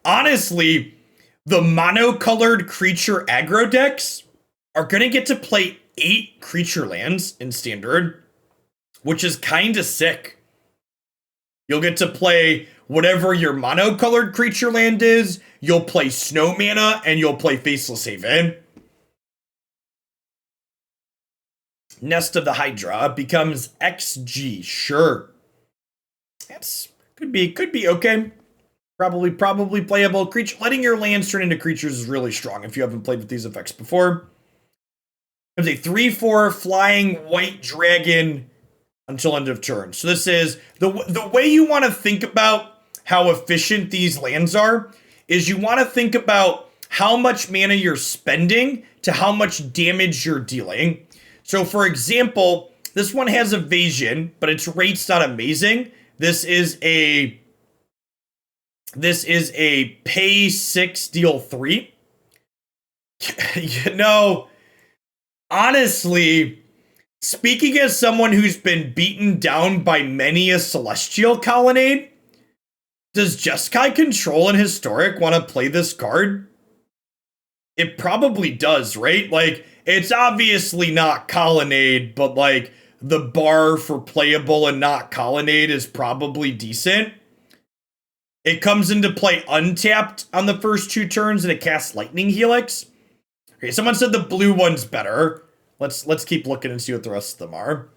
Honestly, the mono-colored creature aggro decks are going to get to play 8 creature lands in Standard, which is kind of sick. You'll get to play whatever your mono-colored creature land is, you'll play Snow Mana, and you'll play Faceless Haven. Nest of the Hydra becomes XG, sure. That's could be okay. Probably playable. Creature letting your lands turn into creatures is really strong if you haven't played with these effects before. It's a 3/4 flying white dragon until end of turn. So this is the way you want to think about how efficient these lands are is you want to think about how much mana you're spending to how much damage you're dealing. So for example, this one has evasion, but its rate's not amazing. This is a pay 6, deal 3. You know, honestly, speaking as someone who's been beaten down by many a Celestial Colonnade, does Jeskai Control and Historic want to play this card? It probably does, right? Like, it's obviously not Colonnade, but like, the bar for playable and not Colonnade is probably decent. It comes into play untapped on the first 2 turns and it casts Lightning Helix. Okay, someone said the blue one's better. Let's keep looking and see what the rest of them are.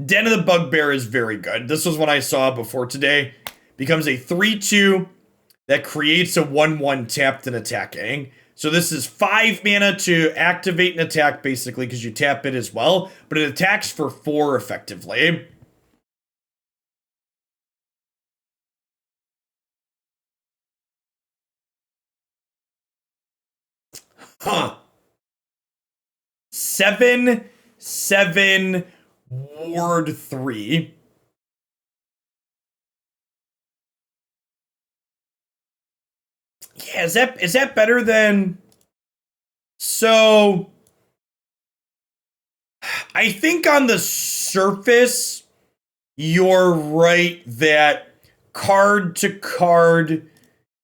Den of the Bugbear is very good. This was one I saw before today. Becomes a 3/2 that creates a 1/1 tapped and attacking. So this is 5 mana to activate and attack, basically, because you tap it as well. But it attacks for 4 effectively. Huh. 7/7 Ward 3. Yeah, is that better than... So I think on the surface you're right that card to card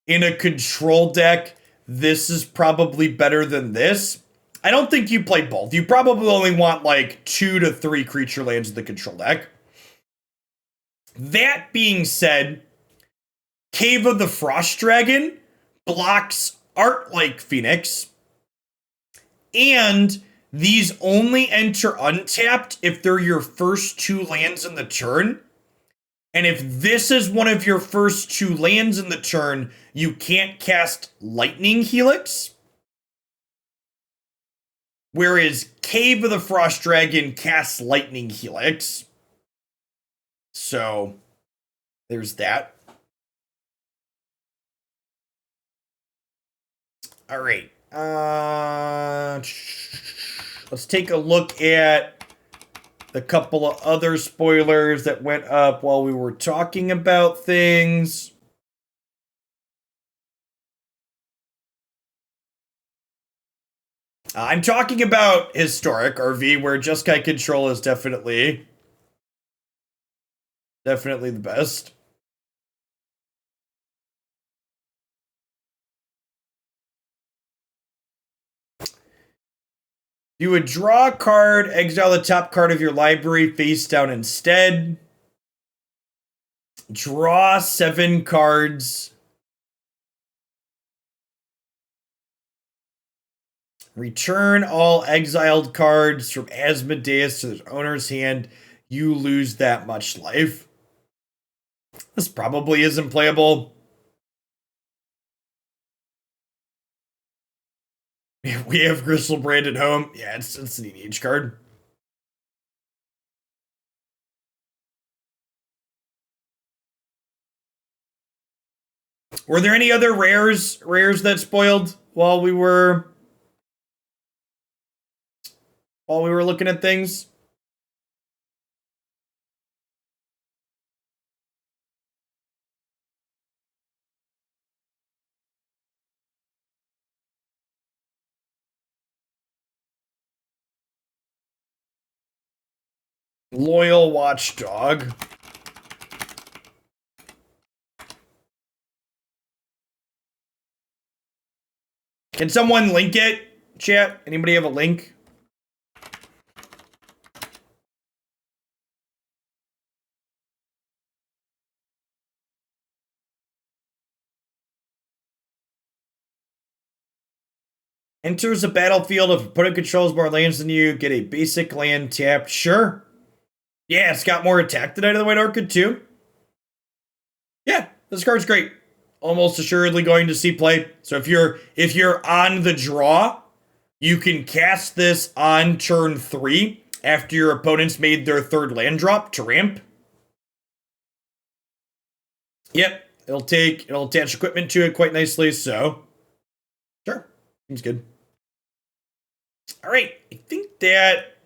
in a control deck, this is probably better than this. I don't think you play both. You probably only want like 2 to 3 creature lands in the control deck. That being said, Cave of the Frost Dragon blocks Art like Phoenix, and these only enter untapped if they're your first 2 lands in the turn. And if this is one of your first 2 lands in the turn, you can't cast Lightning Helix. Whereas Cave of the Frost Dragon casts Lightning Helix. So, there's that. All right. Let's take a look at the couple of other spoilers that went up while we were talking about things. I'm talking about Historic RV, where Jeskai Control is definitely the best. You would draw a card, exile the top card of your library face down instead. Draw 7 cards. Return all exiled cards from Asmodeus to their owner's hand. You lose that much life. This probably isn't playable. We have Gristlebrand at home. Yeah, it's an EDH card. Were there any other rares that spoiled while we were looking at things? Loyal Watchdog. Can someone link it? Chat? Anybody have a link? Enters a battlefield. If opponent controls more lands than you, get a basic land tapped. Sure. Yeah, it's got more attack than Knight of the White Orchid too. Yeah, this card's great. Almost assuredly going to see play. So if you're on the draw, you can cast this on turn 3 after your opponents made their 3rd land drop to ramp. Yep, it'll attach equipment to it quite nicely, so sure. Seems good. All right, I think that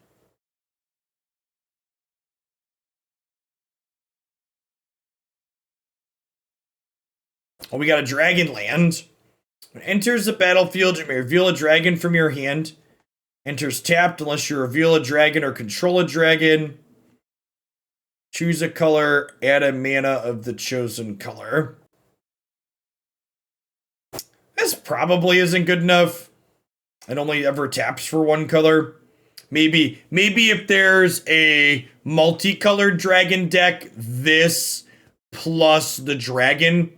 we got a dragon land. When it enters the battlefield, you may reveal a dragon from your hand. Enters tapped unless you reveal a dragon or control a dragon. Choose a color, add a mana of the chosen color. This probably isn't good enough. It only ever taps for 1 color. Maybe if there's a multicolored dragon deck, this plus the dragon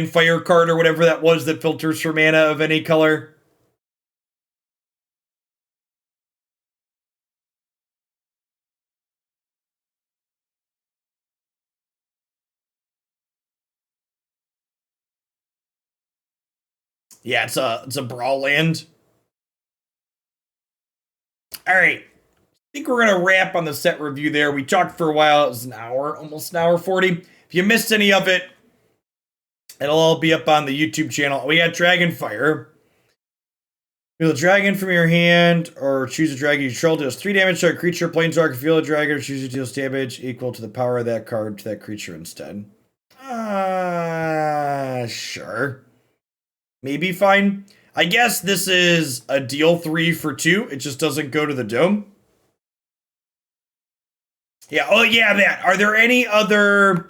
fire card or whatever that was that filters for mana of any color. Yeah, it's a Brawl land. All right. I think we're going to wrap on the set review there. We talked for a while. It was an hour, almost an hour 40. If you missed any of it, it'll all be up on the YouTube channel. We got Dragonfire. Feel a dragon from your hand, or choose a dragon you control. Deals 3 damage to a creature, Planeswalker. Feel a dragon, or choose it deals damage equal to the power of that card to that creature instead. Sure. Maybe fine. I guess this is a deal 3 for 2. It just doesn't go to the dome. Yeah, oh yeah, that. Are there any other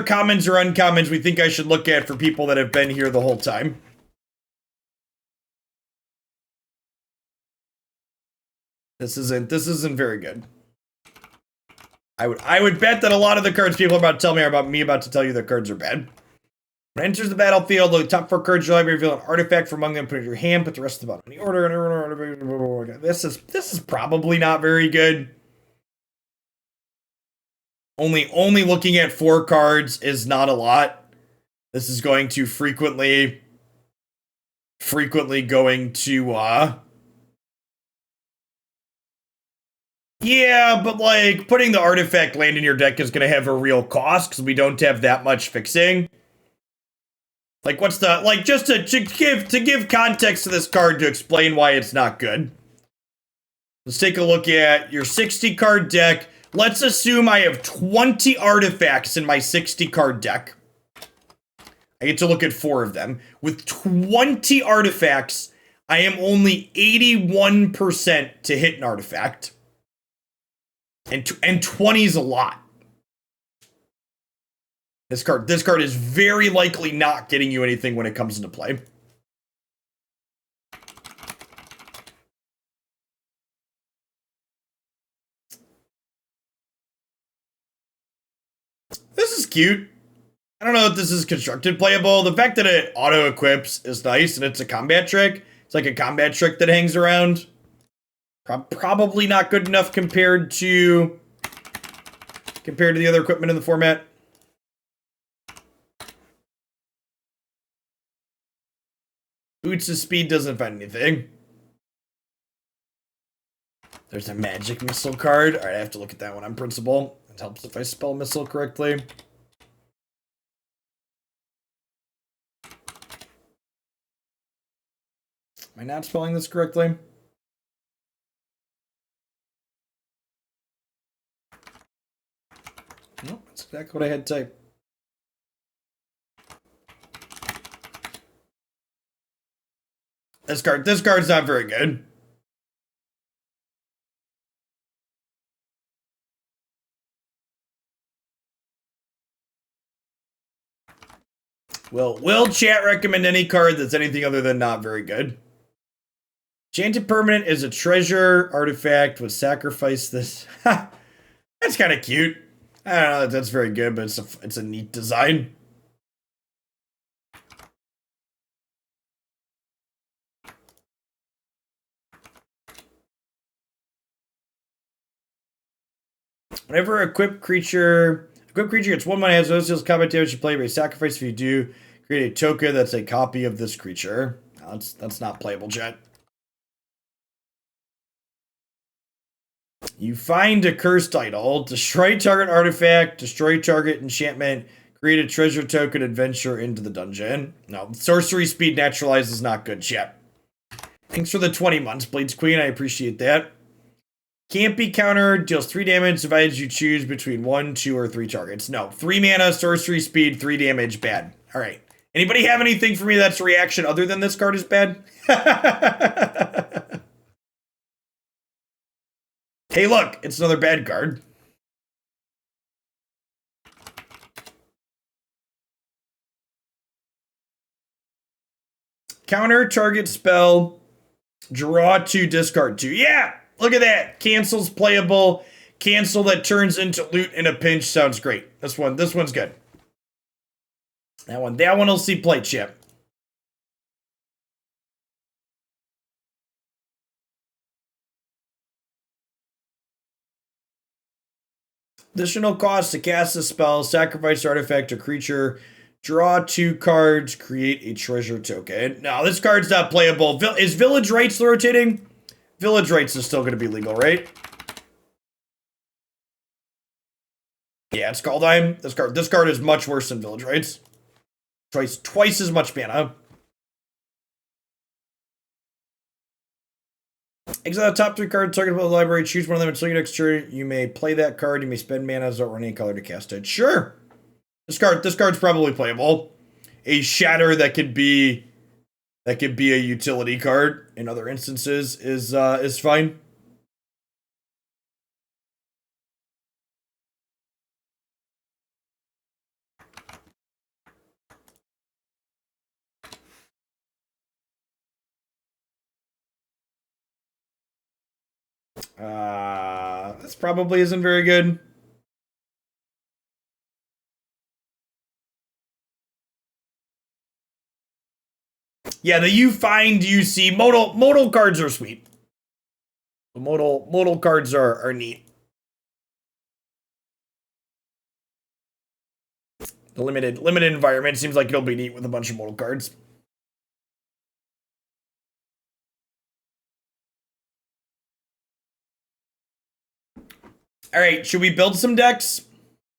commons or uncommons we think I should look at for people that have been here the whole time? This isn't very good. I would bet that a lot of the cards people are about to tell me are about me about to tell you the cards are bad. When it enters the battlefield, the top 4 cards of your library reveal an artifact from among them, put it in your hand, put the rest of the bottom in the order. This is probably not very good. Only looking at 4 cards is not a lot. This is going to frequently going to yeah, but like putting the artifact land in your deck is going to have a real cost because we don't have that much fixing. Like, what's the like? Just to give context to this card to explain why it's not good. Let's take a look at your 60 card deck. Let's assume I have 20 artifacts in my 60 card deck. I get to look at 4 of them. With 20 artifacts, I am only 81% to hit an artifact. And 20 is a lot. This card is very likely not getting you anything when it comes into play. This is cute. I don't know if this is constructed playable. The fact that it auto-equips is nice, and it's a combat trick. It's like a combat trick that hangs around. Probably not good enough compared to the other equipment in the format. Boots of Speed doesn't find anything. There's a magic missile card. All right, I have to look at that one on principle. It helps if I spell missile correctly. Am I not spelling this correctly? No, that's exactly what I had typed. This card's not very good. Will chat recommend any card that's anything other than not very good? Enchanted Permanent is a treasure artifact with sacrifice this. That's kind of cute. I don't know if that's very good, but it's a neat design. Whenever equipped creature gets 1 mana, has no skills, combat damage, you play by sacrifice. If you do, create a token that's a copy of this creature. No, that's not playable, chat. You find a cursed idol, destroy target artifact, destroy target enchantment, create a treasure token, adventure into the dungeon. No, sorcery speed naturalize is not good, chat. Thanks for the 20 months, Blades Queen. I appreciate that. Can't be countered, deals 3 damage, divided you choose between 1, 2, or 3 targets. No, 3 mana, sorcery speed, 3 damage, bad. All right. Anybody have anything for me that's a reaction other than this card is bad? Hey, look, it's another bad card. Counter target spell, draw 2, discard 2. Yeah! Look at that. Cancels playable. Cancel that turns into loot in a pinch. Sounds great. This one's good. That one will see play, chip. Additional cost to cast a spell, sacrifice artifact or creature, draw 2 cards, create a treasure token. No, this card's not playable. Is Village Rites rotating? Village Rites is still going to be legal, right? Yeah, it's Kaldheim. This card is much worse than Village Rites. Twice as much mana. Exile the top 3 cards target from the library. Choose one of them until your next turn. You may play that card. You may spend mana as or any color to cast it. Sure. This card's probably playable. A shatter that could be a utility card in other instances is fine. This probably isn't very good. Yeah, the you find, you see. Modal cards are sweet. The modal cards are neat. The limited environment seems like it'll be neat with a bunch of modal cards. All right, should we build some decks?